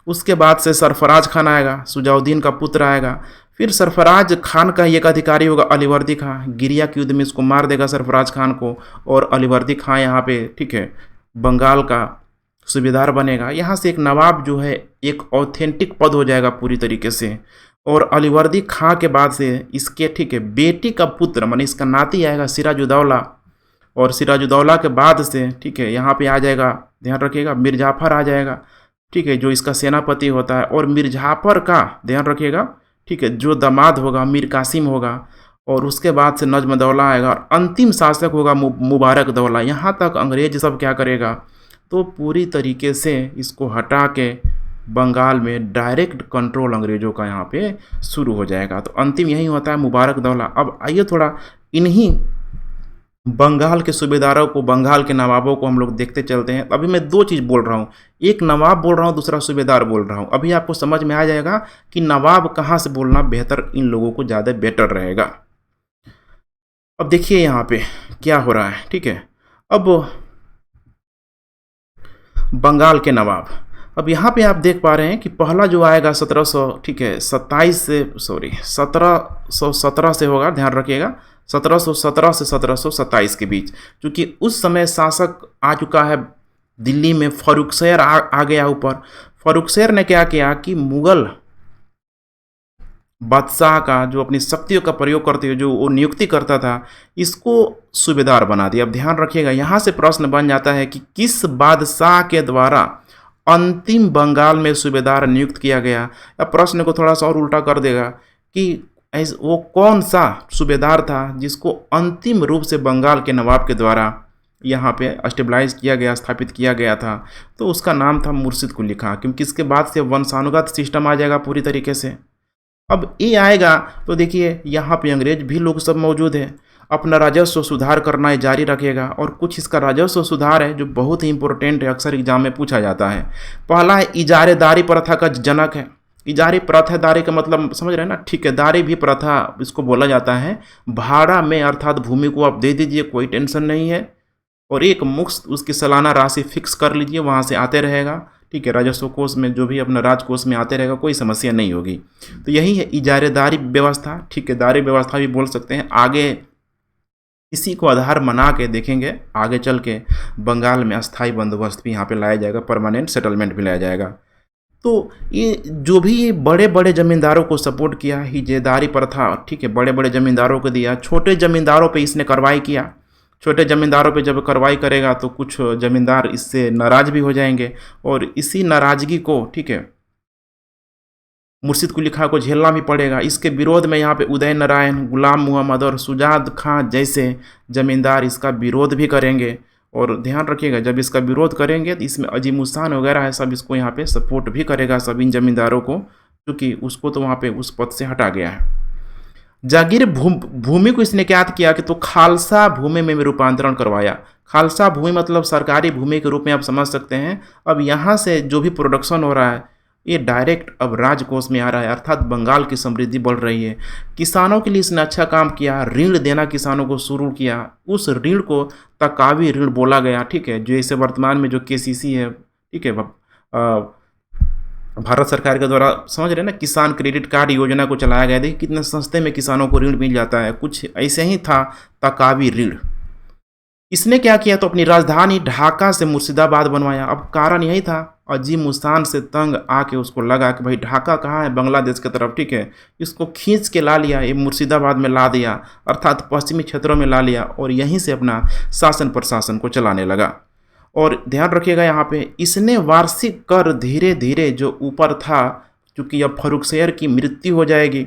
उसके बाद से सरफराज खान आएगा, शुजाउद्दीन का पुत्र आएगा। फिर सरफराज खान का एक अधिकारी होगा अलीवर्दी खां, गिरिया के युद्ध में इसको मार देगा सरफराज खान को, और अलीवर्दी खां यहाँ पे, ठीक है, बंगाल का सूबेदार बनेगा। यहाँ से एक नवाब जो है एक ऑथेंटिक पद हो जाएगा पूरी तरीके से। और अलीवर्दी खां के बाद से इसके, ठीक है, बेटी का पुत्र माने इसका नाती आएगा सिराजुद्दौला, और सिराजुद्दौला के बाद से, ठीक है, यहाँ पे आ जाएगा, ध्यान रखिएगा, मिर्जाफर आ जाएगा, ठीक है, जो इसका सेनापति होता है। और मिर्जाफर का ध्यान रखिएगा, ठीक है, जो दामाद होगा मीर कासिम होगा। और उसके बाद से नजमदौला आएगा, और अंतिम शासक होगा मुबारक दौला। यहाँ तक अंग्रेज सब क्या करेगा, तो पूरी तरीके से इसको हटा के बंगाल में डायरेक्ट कंट्रोल अंग्रेजों का यहाँ पे शुरू हो जाएगा। तो अंतिम यही होता है मुबारक दौला। अब आइए थोड़ा इन्हीं बंगाल के सूबेदारों को, बंगाल के नवाबों को हम लोग देखते चलते हैं। अभी मैं दो चीज़ बोल रहा हूँ, एक नवाब बोल रहा हूँ, दूसरा सूबेदार बोल रहा हूँ। अभी आपको समझ में आ जाएगा कि नवाब कहाँ से बोलना बेहतर, इन लोगों को ज़्यादा बेटर रहेगा। अब देखिए यहाँ पे क्या हो रहा है, ठीक है। अब बंगाल के नवाब, अब यहाँ पे आप देख पा रहे हैं कि पहला जो आएगा 1700, ठीक है, 1717 से होगा, ध्यान रखिएगा, 1717 से 1727 के बीच, क्योंकि उस समय शासक आ चुका है दिल्ली में, फर्रुखशहर आ गया ऊपर। फर्रुखशहर ने क्या किया कि मुगल बादशाह का जो अपनी शक्तियों का प्रयोग करते हुए जो वो नियुक्ति करता था, इसको सूबेदार बना दिया। अब ध्यान रखिएगा, यहाँ से प्रश्न बन जाता है कि किस बादशाह के द्वारा अंतिम बंगाल में सूबेदार नियुक्त किया गया। अब प्रश्न को थोड़ा सा और उल्टा कर देगा कि वो कौन सा सूबेदार था जिसको अंतिम रूप से बंगाल के नवाब के द्वारा यहाँ पे स्टेबलाइज किया गया, स्थापित किया गया था। तो उसका नाम था मुर्शिद कुली खां, क्योंकि इसके बाद से वंशानुगत सिस्टम आ जाएगा पूरी तरीके से। अब ये आएगा तो देखिए यहाँ पे अंग्रेज भी लोग सब मौजूद हैं, अपना राजस्व सुधार करना है जारी रखेगा। और कुछ इसका राजस्व सुधार है जो बहुत ही इंपॉर्टेंट है, अक्सर एग्जाम में पूछा जाता है। पहला है इजारेदारी प्रथा का जनक है। इजारे प्रथादारी का मतलब समझ रहे हैं ना, ठेकेदारी भी प्रथा इसको बोला जाता है। भाड़ा में अर्थात भूमि को आप दे दीजिए, कोई टेंशन नहीं है, और एक मुश्त उसकी सालाना राशि फिक्स कर लीजिए, वहाँ से आते रहेगा, ठीक है, राजस्व कोष में जो भी अपना राजकोष में आते रहेगा, कोई समस्या नहीं होगी। तो यही है इजारेदारी व्यवस्था, ठेकेदारी व्यवस्था भी बोल सकते हैं। आगे इसी को आधार बना के देखेंगे, आगे चल के बंगाल में अस्थायी बंदोबस्त भी यहाँ पे लाया जाएगा, परमानेंट सेटलमेंट भी लाया जाएगा। तो ये जो भी ये बड़े बड़े ज़मींदारों को सपोर्ट किया, हिस्सेदारी प्रथा, ठीक है, बड़े बड़े ज़मींदारों को दिया, छोटे ज़मींदारों पे इसने कार्रवाई किया। छोटे ज़मींदारों पे जब कार्रवाई करेगा तो कुछ ज़मींदार इससे नाराज़ भी हो जाएंगे, और इसी नाराज़गी को, ठीक है, मुर्शिद कुली खां को झेलना भी पड़ेगा। इसके विरोध में यहाँ पे उदय नारायण, गुलाम मोहम्मद और शुजात खां जैसे ज़मींदार इसका विरोध भी करेंगे। और ध्यान रखिएगा, जब इसका विरोध करेंगे तो इसमें अजीमुस्तान वगैरह है, सब इसको यहाँ पे सपोर्ट भी करेगा, सब इन जमींदारों को, क्योंकि उसको तो वहाँ पे उस पद से हटा गया है। जागीर भूमि को इसने क्या किया कि तो खालसा भूमि में रूपांतरण करवाया। खालसा भूमि मतलब सरकारी भूमि के रूप में आप समझ सकते हैं। अब यहाँ से जो भी प्रोडक्शन हो रहा है ये डायरेक्ट अब राजकोष में आ रहा है, अर्थात बंगाल की समृद्धि बढ़ रही है। किसानों के लिए इसने अच्छा काम किया, ऋण देना किसानों को शुरू किया। उस ऋण को तकावी ऋण बोला गया, ठीक है, जैसे वर्तमान में जो केसीसी है, ठीक है, भारत सरकार के द्वारा, समझ रहे हैं ना, किसान क्रेडिट कार्ड योजना को चलाया गया। देखिए कितने सस्ते में किसानों को ऋण मिल जाता है, कुछ ऐसे ही था तकावी ऋण। इसने क्या किया तो अपनी राजधानी ढाका से मुर्शिदाबाद बनवाया। अब कारण यही था, अजीम उस्तान से तंग आके उसको लगा कि भाई ढाका कहाँ है, बांग्लादेश की तरफ, ठीक है। इसको खींच के ला लिया, ये मुर्शिदाबाद में ला दिया, अर्थात पश्चिमी क्षेत्रों में ला लिया और यहीं से अपना शासन प्रशासन को चलाने लगा। और ध्यान रखिएगा यहाँ पे, इसने वार्षिक कर धीरे धीरे जो ऊपर था, चूँकि अब फर्रुखशहर की मृत्यु हो जाएगी,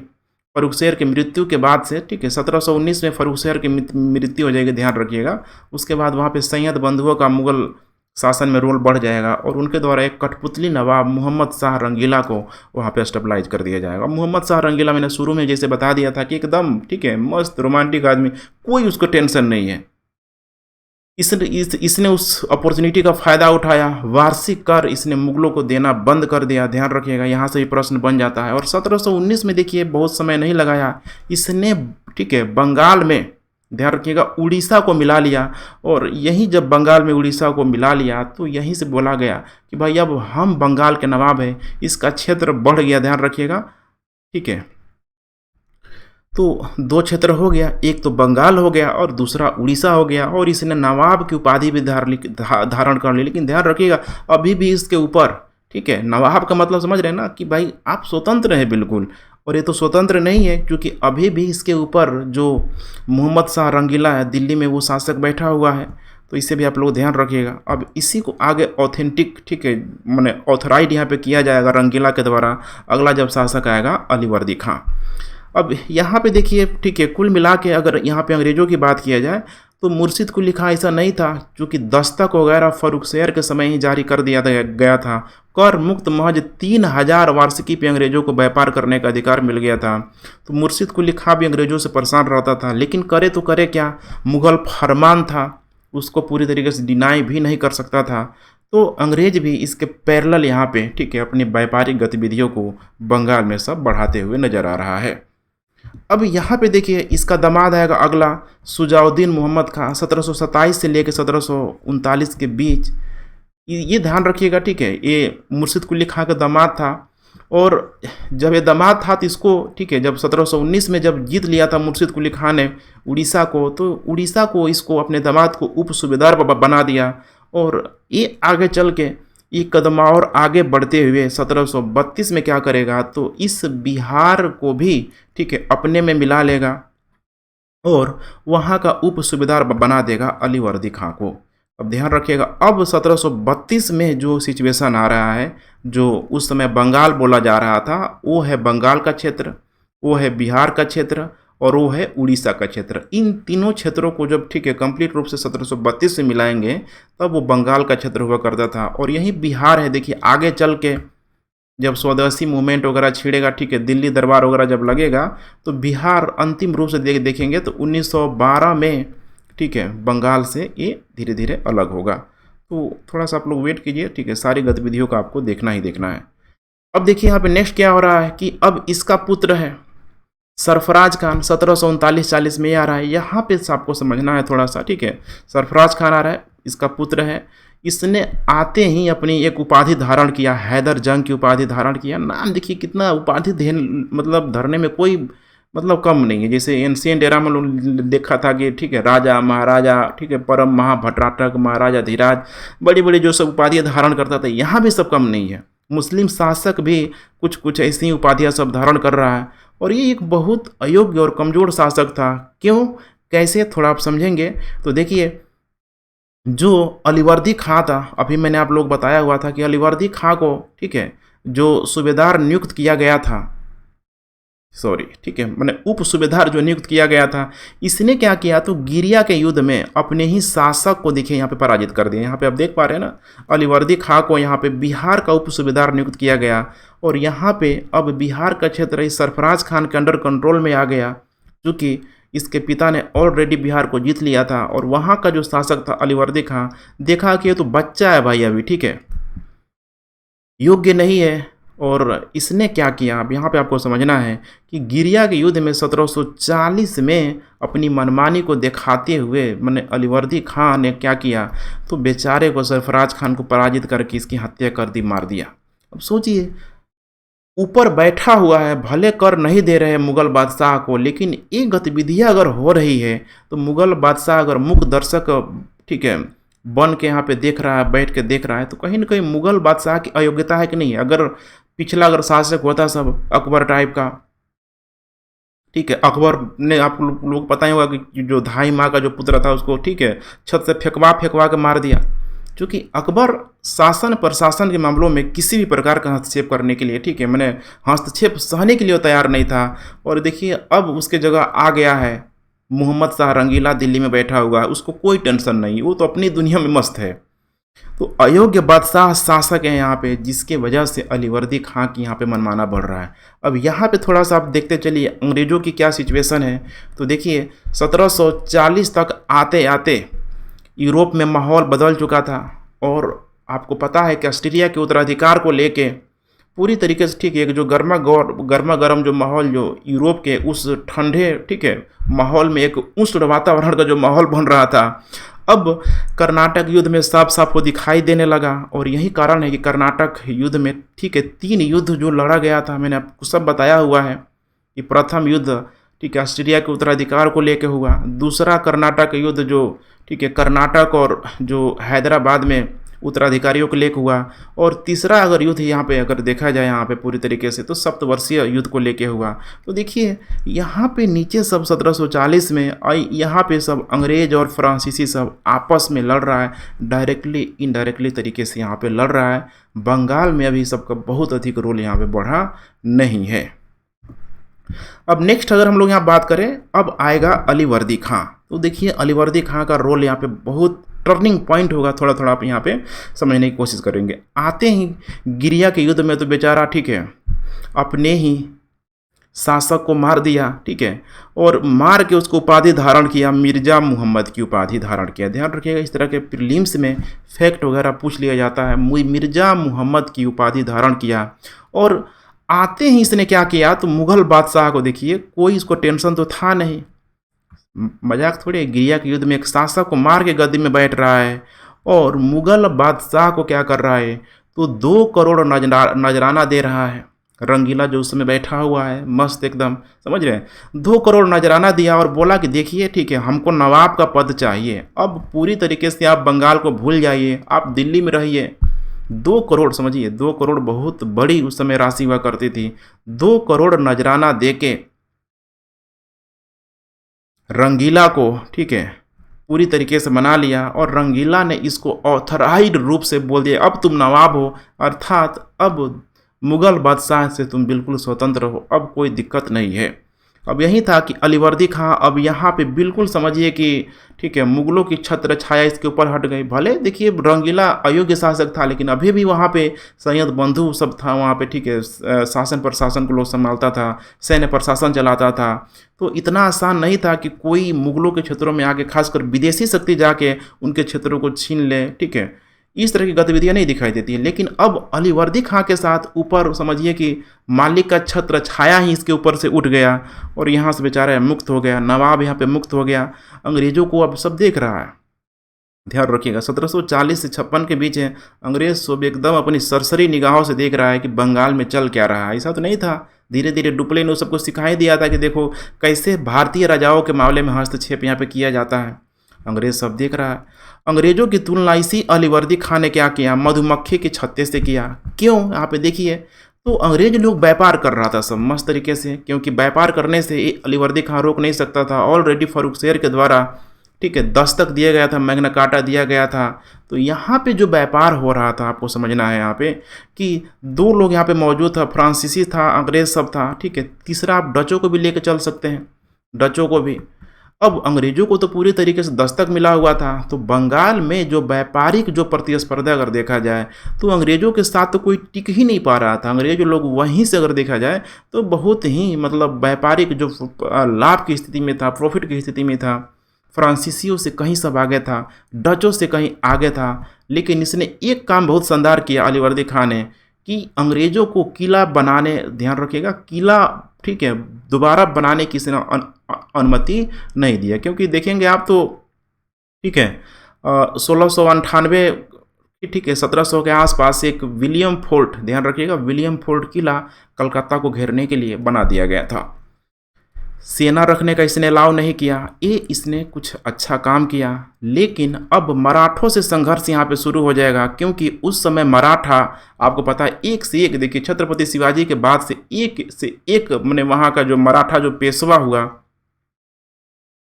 फर्रुखशहर की मृत्यु के बाद से, ठीक है, 1719 में फर्रुखशहर की मृत्यु हो जाएगी, ध्यान रखिएगा। उसके बाद वहाँ पे सैयद बंधुओं का मुगल शासन में रोल बढ़ जाएगा और उनके द्वारा एक कठपुतली नवाब मोहम्मद शाह रंगीला को वहाँ पे स्टेबलाइज कर दिया जाएगा। मोहम्मद शाह रंगीला मैंने शुरू में जैसे बता दिया था कि एकदम, ठीक है, मस्त रोमांटिक आदमी, कोई उसको टेंशन नहीं है। इसने उस अपॉर्चुनिटी का फ़ायदा उठाया, वार्षिक कर इसने मुगलों को देना बंद कर दिया। ध्यान रखिएगा, यहाँ से भी प्रश्न बन जाता है। और 1719 में देखिए, बहुत समय नहीं लगाया, इसने, ठीक है, बंगाल में, ध्यान रखिएगा, उड़ीसा को मिला लिया। और यहीं जब बंगाल में उड़ीसा को मिला लिया तो यहीं से बोला गया कि भाई अब हम बंगाल के नवाब हैं, इसका क्षेत्र बढ़ गया। ध्यान रखिएगा, ठीक है। तो दो क्षेत्र हो गया, एक तो बंगाल हो गया और दूसरा उड़ीसा हो गया। और इसने नवाब की उपाधि भी धारण कर ली। लेकिन ध्यान रखिएगा, अभी भी इसके ऊपर, ठीक है, नवाब का मतलब समझ रहे हैं ना कि भाई आप स्वतंत्र हैं बिल्कुल। और ये तो स्वतंत्र नहीं है, क्योंकि अभी भी इसके ऊपर जो मोहम्मद शाह रंगीला है, दिल्ली में वो शासक बैठा हुआ है। तो इसे भी आप लोग ध्यान रखिएगा। अब इसी को आगे ऑथेंटिक, ठीक है, मैंने ऑथराइड यहाँ पे किया जाएगा रंगीला के द्वारा, अगला जब शासक आएगा अलीवर्दी खां। अब यहाँ पे देखिए, ठीक है, कुल मिला के अगर यहाँ पे अंग्रेज़ों की बात किया जाए तो मुर्शिद कुली खां ऐसा नहीं था, क्योंकि दस्तक वगैरह फर्रुखशहर के समय ही जारी कर दिया गया था। कर मुक्त महज 3000 वार्षिकी पे अंग्रेज़ों को व्यापार करने का अधिकार मिल गया था। तो मुर्शिद कुली खां भी अंग्रेज़ों से परेशान रहता था, लेकिन करे तो करे क्या, मुग़ल फरमान था, उसको पूरी तरीके से डिनाई भी नहीं कर सकता था। तो अंग्रेज भी इसके पैरेलल यहाँ पे, ठीक है, अपनी व्यापारिक गतिविधियों को बंगाल में सब बढ़ाते हुए नजर आ रहा है। अब यहाँ पे देखिए, इसका दामाद आएगा अगला, सुजाउद्दीन मोहम्मद खां, 1727 से लेकर 1739 के बीच। ये ध्यान रखिएगा, ठीक है, ये मुर्शिद कुली खां का दामाद था। और जब ये दामाद था तो इसको, ठीक है, जब 1719 में जब जीत लिया था मुर्शिद कुली खां ने उड़ीसा को, तो उड़ीसा को इसको अपने दामाद को उप सूबेदार बना दिया। और ये आगे चल के एक कदम और आगे बढ़ते हुए 1732 में क्या करेगा, तो इस बिहार को भी, ठीक है, अपने में मिला लेगा और वहाँ का उप सूबेदार बना देगा अलीवर्दी खां को। अब ध्यान रखिएगा, अब 1732 में जो सिचुएशन आ रहा है, जो उस समय बंगाल बोला जा रहा था, वो है बंगाल का क्षेत्र, वो है बिहार का क्षेत्र और वो है उड़ीसा का क्षेत्र। इन तीनों क्षेत्रों को जब, ठीक है, कंप्लीट रूप से 1732 से मिलाएंगे तब वो बंगाल का क्षेत्र हुआ करता था। और यही बिहार है। देखिए आगे चल के जब स्वदेशी मूवमेंट वगैरह छिड़ेगा, ठीक है, दिल्ली दरबार वगैरह जब लगेगा, तो बिहार अंतिम रूप से देखेंगे तो 1912 में, ठीक है, बंगाल से ये धीरे धीरे अलग होगा। तो थोड़ा सा आप लोग वेट कीजिए, ठीक है, सारी गतिविधियों का आपको देखना ही देखना है। अब देखिए यहाँ पे नेक्स्ट क्या हो रहा है कि अब इसका पुत्र है सरफराज खान, 1739-40 में आ रहा है। यहाँ पे आपको समझना है थोड़ा सा, ठीक है। सरफराज खान आ रहा है, इसका पुत्र है। इसने आते ही अपनी एक उपाधि धारण किया, हैदर जंग की उपाधि धारण किया। नाम देखिए कितना उपाधि मतलब धरने में कोई मतलब कम नहीं है। जैसे एंशिएंट एरा में देखा था कि, ठीक है, राजा महाराजा, ठीक है, परम महाभट्टारक, महाराजा धीराज, बड़ी बड़ी जो सब उपाधियाँ धारण करता था, यहाँ भी सब कम नहीं है। मुस्लिम शासक भी कुछ कुछ ऐसी उपाधियाँ सब धारण कर रहा है। और ये एक बहुत अयोग्य और कमज़ोर शासक था। क्यों, कैसे, थोड़ा आप समझेंगे तो देखिए, जो अलीवर्दी खां था, अभी मैंने आप लोग बताया हुआ था कि अलीवर्दी खां को, ठीक है, जो सूबेदार नियुक्त किया गया था, ठीक है, मैंने उप सूबेदार जो नियुक्त किया गया था, इसने क्या किया तो गिरिया के युद्ध में अपने ही शासक को, देखिए, यहाँ पे पराजित कर दिया। यहाँ पे आप देख पा रहे हैं ना, अलीवर्दी खां को यहाँ पे बिहार का उप सूबेदार नियुक्त किया गया। और यहाँ पे अब बिहार का क्षेत्र इस सरफराज खान के अंडर कंट्रोल में आ गया, क्योंकि इसके पिता ने ऑलरेडी बिहार को जीत लिया था। और वहाँ का जो शासक था अलीवर्दी खां, देखा कि ये तो बच्चा है भाई अभी, ठीक है, योग्य नहीं है। और इसने क्या किया, अब यहाँ पे आपको समझना है कि गिरिया के युद्ध में 1740 में अपनी मनमानी को दिखाते हुए मैंने अलीवर्दी खां ने क्या किया तो बेचारे को सरफराज खान को पराजित करके इसकी हत्या कर दी, मार दिया। अब सोचिए, ऊपर बैठा हुआ है, भले कर नहीं दे रहे मुगल बादशाह को, लेकिन ये गतिविधियाँ अगर हो रही है तो मुगल बादशाह अगर मूक दर्शक, ठीक है, बन के यहाँ पे देख रहा है, बैठ के देख रहा है, तो कहीं ना कहीं मुगल बादशाह की अयोग्यता है कि नहीं। अगर पिछला अगर शासक होता सब अकबर टाइप का, ठीक है, अकबर ने आप लोग पता ही होगा कि जो धाई माँ का जो पुत्र था उसको, ठीक है, छत से फेंकवा फेंकवा के मार दिया। क्योंकि अकबर शासन प्रशासन के मामलों में किसी भी प्रकार का हस्तक्षेप करने के लिए, ठीक है, मैंने हस्तक्षेप सहने के लिए तैयार नहीं था। और देखिए अब उसके जगह आ गया है मोहम्मद शाह रंगीला, दिल्ली में बैठा हुआ है, उसको कोई टेंशन नहीं, वो तो अपनी दुनिया में मस्त है। तो अयोग्य बादशाह शासक है यहाँ पे, जिसके वजह से अलीवर्दी खां की यहाँ पे मनमाना बढ़ रहा है। अब यहाँ पे थोड़ा सा आप देखते चलिए अंग्रेज़ों की क्या सिचुएशन है। तो देखिए 1740 तक आते आते यूरोप में माहौल बदल चुका था, और आपको पता है कि ऑस्ट्रिया के उत्तराधिकार को लेके पूरी तरीके से, ठीक है, एक जो गर्मा गर्म जो माहौल जो यूरोप के उस ठंडे, ठीक है, माहौल में एक उष्ण वातावरण का जो माहौल बन रहा था, अब कर्नाटक युद्ध में साफ साफ वो दिखाई देने लगा। और यही कारण है कि कर्नाटक युद्ध में, ठीक है, 3 युद्ध जो लड़ा गया था, मैंने आपको सब बताया हुआ है कि प्रथम युद्ध, ठीक है, ऑस्ट्रिया के उत्तराधिकार को लेकर हुआ, दूसरा कर्नाटक युद्ध जो, ठीक है, कर्नाटक और जो हैदराबाद में उत्तराधिकारियों को लेकर हुआ, और तीसरा अगर युद्ध यहाँ पे अगर देखा जाए यहाँ पे पूरी तरीके से तो सप्तवर्षीय युद्ध को लेके हुआ। तो देखिए यहाँ पे नीचे सब 1740 में यहाँ पे सब अंग्रेज और फ्रांसीसी सब आपस में लड़ रहा है, डायरेक्टली इनडायरेक्टली तरीके से यहाँ पे लड़ रहा है। बंगाल में अभी सबका बहुत अधिक रोल यहाँ पे बढ़ा नहीं है। अब नेक्स्ट अगर हम लोग यहाँ बात करें, अब आएगा अलीवर्दी खां। तो देखिए अलीवर्दी खां का रोल यहाँ पे बहुत टर्निंग पॉइंट होगा, थोड़ा थोड़ा आप यहाँ पे समझने की कोशिश करेंगे। आते ही गिरिया के युद्ध में तो बेचारा, ठीक है, अपने ही शासक को मार दिया, ठीक है, और मार के उसको उपाधि धारण किया, मिर्जा मुहम्मद की उपाधि धारण किया। ध्यान रखिएगा इस तरह के प्रीलिम्स में फैक्ट वगैरह पूछ लिया जाता है। मिर्जा मुहम्मद की उपाधि धारण किया, और आते ही इसने क्या किया, तो मुगल बादशाह को देखिए कोई इसको टेंशन तो था नहीं, मजाक थोड़ी, गिरिया के युद्ध में एक शासक को मार के गद्दी में बैठ रहा है, और मुगल बादशाह को क्या कर रहा है, तो 2 करोड़ नजराना दे रहा है। रंगीला जो उस समय बैठा हुआ है मस्त एकदम, समझ रहे हैं, 2 करोड़ नजराना दिया और बोला कि देखिए, ठीक है, हमको नवाब का पद चाहिए, अब पूरी तरीके से आप बंगाल को भूल जाइए, आप दिल्ली में रहिए। 2 करोड़, समझिए 2 करोड़ बहुत बड़ी उस समय राशि हुआ करती थी। 2 करोड़ नजराना देके रंगीला को, ठीक है, पूरी तरीके से मना लिया, और रंगीला ने इसको ऑथराइज्ड रूप से बोल दिया अब तुम नवाब हो, अर्थात अब मुगल बादशाह से तुम बिल्कुल स्वतंत्र हो, अब कोई दिक्कत नहीं है। अब यही था कि अलीवर्दी खां अब यहाँ पे बिल्कुल समझिए कि, ठीक है, मुगलों की छत्र छाया इसके ऊपर हट गई। भले देखिए रंगीला अयोग्य शासक था, लेकिन अभी भी वहाँ पे संयत बंधु सब था वहाँ पे, ठीक है, शासन प्रशासन को लोग संभालता था, सैन्य प्रशासन चलाता था। तो इतना आसान नहीं था कि कोई मुगलों के क्षेत्रों में आके खासकर विदेशी शक्ति जाके उनके क्षेत्रों को छीन ले, ठीक है, इस तरह की गतिविधियां नहीं दिखाई देती है। लेकिन अब अलीवर्दी खां के साथ ऊपर समझिए कि मालिक का छत्र छाया ही इसके ऊपर से उठ गया, और यहाँ से बेचारा मुक्त हो गया, नवाब यहाँ पे मुक्त हो गया। अंग्रेजों को अब सब देख रहा है, ध्यान रखिएगा 1740 से 56 के बीच है, अंग्रेज सब एकदम अपनी सरसरी निगाहों से देख रहा है कि बंगाल में चल क्या रहा है। ऐसा तो नहीं था, धीरे धीरे डुप्ले ने सबको सिखाई दिया था कि देखो कैसे भारतीय राजाओं के मामले में हस्तक्षेप यहाँ पे किया जाता है, अंग्रेज सब देख रहा है। अंग्रेजों की तुलना इसी अलीवर्दी खां ने क्या किया, मधुमक्खी के छत्ते से किया। क्यों, यहाँ पे देखिए, तो अंग्रेज लोग व्यापार कर रहा था सब मस्त तरीके से, क्योंकि व्यापार करने से अलीवर्दी खां रोक नहीं सकता था। ऑलरेडी फर्रुखशेर के द्वारा, ठीक है, दस्तक दिया गया था, मैग्ना कार्टा दिया गया था। तो यहाँ पे जो व्यापार हो रहा था, आपको समझना है यहाँ पे कि 2 लोग यहाँ पे मौजूद था, फ्रांसीसी था, अंग्रेज सब था, ठीक है, तीसरा आप डचों को भी लेकर चल सकते हैं, डचों को भी। अब अंग्रेजों को तो पूरी तरीके से दस्तक मिला हुआ था, तो बंगाल में जो व्यापारिक जो प्रतिस्पर्धा अगर देखा जाए तो अंग्रेजों के साथ तो कोई टिक ही नहीं पा रहा था। अंग्रेज लोग वहीं से अगर देखा जाए तो बहुत ही मतलब व्यापारिक जो लाभ की स्थिति में था, प्रॉफिट की स्थिति में था, फ्रांसीसियों से कहीं सब आगे था, डचों से कहीं आगे था। लेकिन इसने एक काम बहुत शानदार किया अलीवर्दी खां ने कि अंग्रेजों को किला बनाने, ध्यान रखिएगा, किला, ठीक है, दोबारा बनाने की इसने अनुमति नहीं दिया। क्योंकि देखेंगे आप तो, ठीक है, 1698 ठीक है, 1700 के आसपास एक विलियम फोर्ट, ध्यान रखिएगा, विलियम फोर्ट किला कलकत्ता को घेरने के लिए बना दिया गया था। सेना रखने का इसने अलाउ नहीं किया, ये इसने कुछ अच्छा काम किया। लेकिन अब मराठों से संघर्ष यहाँ पे शुरू हो जाएगा, क्योंकि उस समय मराठा, आपको पता है, एक से एक, देखिए छत्रपति शिवाजी के बाद से एक मैंने वहाँ का जो मराठा जो पेशवा हुआ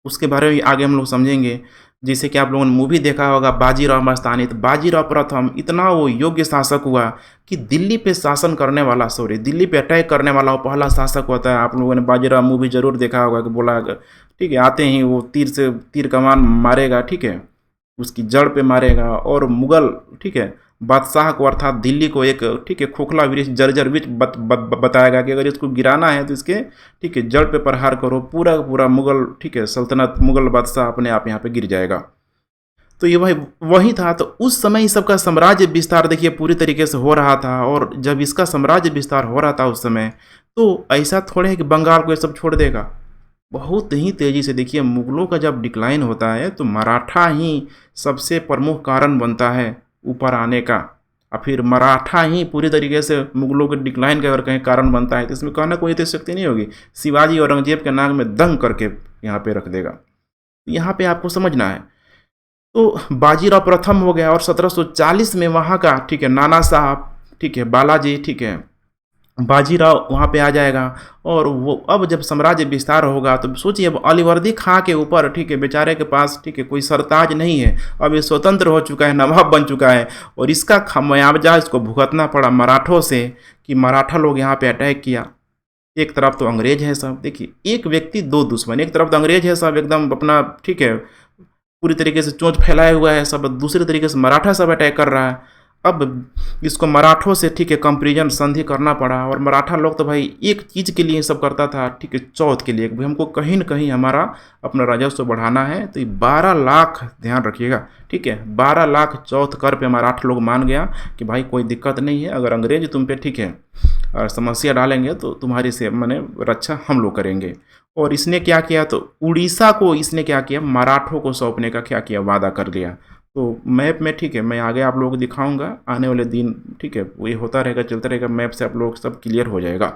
उसके बारे में आगे हम लोग समझेंगे। जैसे कि आप लोगों ने मूवी देखा होगा बाजीराव मस्तानी, तो बाजीराव प्रथम इतना वो योग्य शासक हुआ कि दिल्ली पे शासन करने वाला, दिल्ली पे अटैक करने वाला वो पहला शासक होता है। आप लोगों ने बाजीराव मूवी जरूर देखा होगा कि बोला, ठीक है, आते ही वो तीर कमान मारेगा, ठीक है, उसकी जड़ पे मारेगा, और मुगल, ठीक है, बादशाह को अर्थात दिल्ली को एक, ठीक है, खोखला वृक्ष, जर्जर वृक्ष बताएगा कि अगर इसको गिराना है तो इसके, ठीक है, जड़ पे प्रहार करो, पूरा पूरा मुगल, ठीक है, सल्तनत, मुगल बादशाह अपने आप यहाँ पे गिर जाएगा। तो ये वही था। तो उस समय इस सबका साम्राज्य विस्तार देखिए पूरी तरीके से हो रहा था, और जब इसका साम्राज्य विस्तार हो रहा था उस समय, तो ऐसा थोड़े है कि बंगाल को ये सब छोड़ देगा। बहुत ही तेज़ी से, देखिए मुगलों का जब डिक्लाइन होता है तो मराठा ही सबसे प्रमुख कारण बनता है ऊपर आने का, और फिर मराठा ही पूरी तरीके से मुगलों के डिक्लाइन का अगर कहीं कारण बनता है तो इसमें कहना कोई शक्ति नहीं होगी, शिवाजी औरंगजेब के नाक में दंग करके यहाँ पे रख देगा। यहाँ पे आपको समझना है। तो बाजीराव प्रथम हो गया, और 1740 में वहाँ का, ठीक है, नाना साहब, ठीक है, बालाजी, ठीक है, बाजीराव वहाँ पे आ जाएगा। और वो अब जब साम्राज्य विस्तार होगा तो सोचिए, अब अलीवर्दी खां के ऊपर, ठीक है, बेचारे के पास, ठीक है, कोई सरताज नहीं है, अब ये स्वतंत्र हो चुका है, नवाब बन चुका है, और इसका खमियाजा इसको भुगतना पड़ा मराठों से, कि मराठा लोग यहाँ पे अटैक किया। एक तरफ तो अंग्रेज है सब, देखिए एक व्यक्ति दो दुश्मन, एक तरफ तो अंग्रेज है सब एकदम अपना, ठीक है, पूरी तरीके से चोंच फैलाए हुआ है सब, दूसरे तरीके से मराठा सब अटैक कर रहा है। अब इसको मराठों से, ठीक है, कंपेरिजन संधि करना पड़ा। और मराठा लोग तो भाई एक चीज़ के लिए सब करता था, ठीक है, चौथ के लिए, भाई हमको कहीं न कहीं हमारा अपना राजस्व बढ़ाना है। तो ये 12 लाख, ध्यान रखिएगा, ठीक है, 12 लाख चौथ कर पे मराठा लोग मान गया कि भाई कोई दिक्कत नहीं है, अगर अंग्रेज तुम पे, ठीक है, समस्या डालेंगे तो तुम्हारी से मैंने रक्षा हम लोग करेंगे। और इसने क्या किया, तो उड़ीसा को इसने क्या किया, मराठों को सौंपने का क्या किया, वादा कर लिया। तो मैप में, ठीक है, मैं आगे आप लोगों को दिखाऊंगा आने वाले दिन, ठीक है, वो ये होता रहेगा, चलता रहेगा, मैप से आप लोग सब क्लियर हो जाएगा।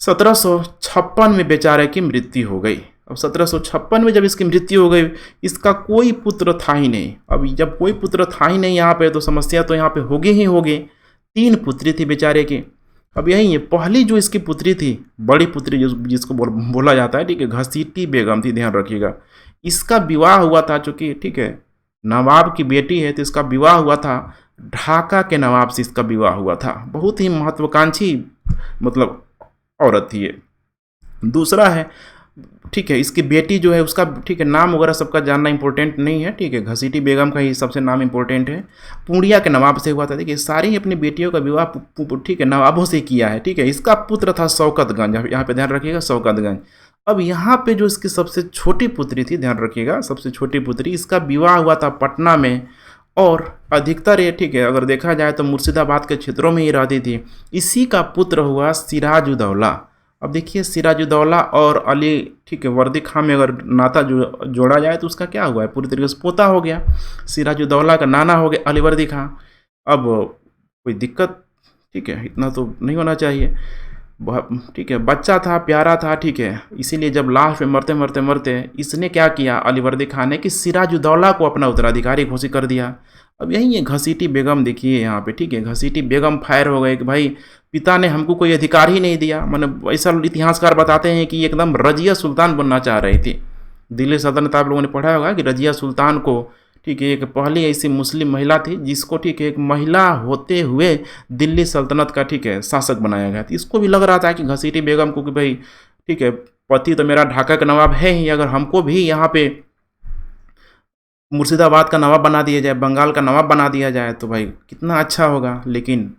1756 में बेचारे की मृत्यु हो गई। अब 1756 में जब इसकी मृत्यु हो गई, इसका कोई पुत्र था ही नहीं। अब जब कोई पुत्र था ही नहीं यहाँ पे, तो समस्या तो यहाँ पे होगी ही होगी। 3 पुत्री थी बेचारे की। अब यही है, पहली जो इसकी पुत्री थी, बड़ी पुत्री जिसको बोला जाता है, ठीक है, घसीटी बेगम थी, ध्यान रखिएगा। इसका विवाह हुआ था, चूँकि, ठीक है, नवाब की बेटी है, तो इसका विवाह हुआ था ढाका के नवाब से, इसका विवाह हुआ था। बहुत ही महत्वाकांक्षी मतलब औरत थी ये। दूसरा है, ठीक है, इसकी बेटी जो है उसका, ठीक है, नाम वगैरह सबका जानना इंपॉर्टेंट नहीं है, ठीक है, घसीटी बेगम का ही सबसे नाम इंपॉर्टेंट है। पूर्णिया के नवाब से हुआ था। देखिए सारी अपनी बेटियों का विवाह, ठीक है, नवाबों से किया है, ठीक है। इसका पुत्र था शौकतगंज, यहाँ पे ध्यान रखिएगा, शौकतगंज। अब यहाँ पे जो इसकी सबसे छोटी पुत्री थी, ध्यान रखिएगा, सबसे छोटी पुत्री, इसका विवाह हुआ था पटना में, और अधिकतर ये, ठीक है, अगर देखा जाए तो मुर्शिदाबाद के क्षेत्रों में ही रहती थी। इसी का पुत्र हुआ सिराजुद्दौला। अब देखिए सिराजुद्दौला और अली, ठीक है, वर्दी खां में अगर नाता जोड़ा जाए तो उसका क्या हुआ है, पूरी तरीके से पोता हो गया। सिराजुद्दौला का नाना हो गया अली वर्दी खां। अब कोई दिक्कत, ठीक है, इतना तो नहीं होना चाहिए, ठीक है, बच्चा था, प्यारा था, ठीक है। इसीलिए जब लास्ट में मरते मरते मरते इसने क्या किया, अली वर्दी खां ने, कि सिराजुद्दौला को अपना उत्तराधिकारी घोषित कर दिया। अब यही है घसीटी बेगम, देखिए यहाँ पे, ठीक है, घसीटी बेगम फायर हो गए कि भाई पिता ने हमको कोई अधिकार ही नहीं दिया। मतलब ऐसा इतिहासकार बताते हैं कि एकदम रजिया सुल्तान बनना चाह रही थी। दिल्ली सल्तनत आप लोगों ने पढ़ा होगा कि रजिया सुल्तान को, ठीक है, एक पहली ऐसी मुस्लिम महिला थी जिसको, ठीक है, एक महिला होते हुए दिल्ली सल्तनत का, ठीक है, शासक बनाया गया था। इसको भी लग रहा था कि घसीटी बेगम को कि भाई, ठीक है, पति तो मेरा ढाका का नवाब है ही, अगर हमको भी यहाँ पे मुर्शिदाबाद का नवाब बना दिया जाए, बंगाल का नवाब बना दिया जाए तो भाई कितना अच्छा होगा। लेकिन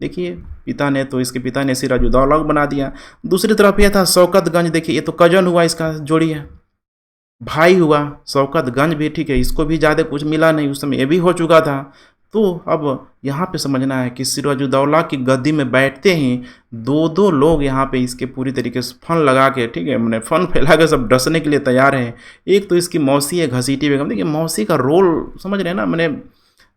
देखिए पिता ने, तो इसके पिता ने सिराजुद्दौला को बना दिया। दूसरी तरफ यह था शौकतगंज, देखिए ये तो कजन हुआ, इसका जोड़ी है, भाई हुआ शौकतगंज भी, ठीक है, इसको भी ज़्यादा कुछ मिला नहीं, उस समय ये भी हो चुका था। तो अब यहाँ पे समझना है कि सिराजुद्दौला की गद्दी में बैठते ही दो लोग यहाँ पे इसके पूरी तरीके से फन लगा के, ठीक है, मैंने फन फैला के सब डसने के लिए तैयार हैं। एक तो इसकी मौसी है घसीटी बेगम। देखिए मौसी का रोल समझ रहे हैं ना, मैंने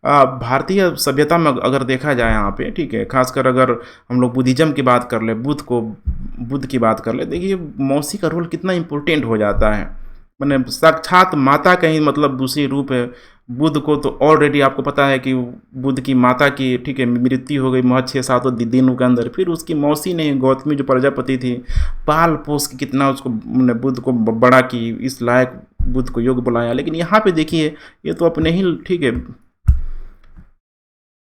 भारतीय सभ्यता में अगर देखा जाए यहाँ पे, ठीक है, खासकर अगर हम लोग बुद्धिज़्म की बात कर ले, बुद्ध की बात कर ले, देखिए मौसी का रोल कितना इम्पोर्टेंट हो जाता है। मैंने साक्षात माता का ही मतलब दूसरी रूप है। बुद्ध को तो ऑलरेडी आपको पता है कि बुद्ध की माता की, ठीक है, मृत्यु हो गई महज 6-7 दिनों के अंदर। फिर उसकी मौसी ने, गौतमी जो प्रजापति थी, पाल पोस के कितना उसको बुद्ध को बड़ा की, इस लायक बुद्ध को योग्य बुलाया। लेकिन यहाँ पे देखिए ये तो अपने ही, ठीक है,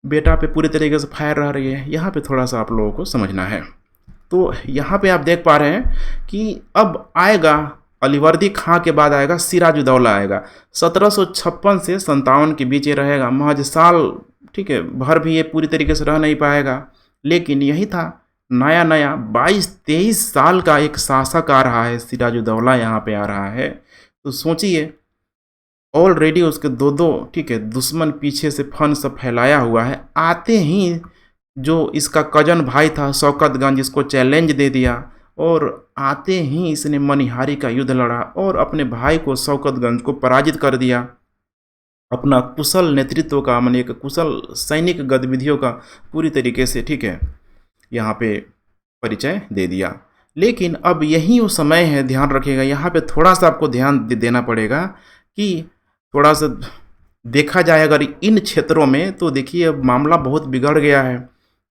बेटा पे पूरी तरीके से फायर रह रही है। यहाँ पे थोड़ा सा आप लोगों को समझना है। तो यहाँ पे आप देख पा रहे हैं कि अब आएगा अलीवर्दी खां के बाद आएगा सिराजुद्दौला आएगा। 1756 से 57 के बीच ये रहेगा, महज साल, ठीक है, भर भी ये पूरी तरीके से रह नहीं पाएगा। लेकिन यही था, नया नया 22-23 साल का एक शासक आ रहा है, सिराजुद्दौला यहाँ पे आ रहा है। तो सोचिए ऑलरेडी उसके दो, ठीक है, दुश्मन पीछे से फन सब फैलाया हुआ है। आते ही जो इसका कजन भाई था शौकतगंज, इसको चैलेंज दे दिया और आते ही इसने मनिहारी का युद्ध लड़ा और अपने भाई को शौकतगंज को पराजित कर दिया। अपना कुशल नेतृत्व का, माने एक कुशल सैनिक गतिविधियों का पूरी तरीके से, ठीक है, यहाँ पे परिचय दे दिया। लेकिन अब यही वो समय है, ध्यान रखिएगा, यहाँ पे थोड़ा सा आपको ध्यान देना पड़ेगा कि थोड़ा सा देखा जाए अगर इन क्षेत्रों में, तो देखिए अब मामला बहुत बिगड़ गया है।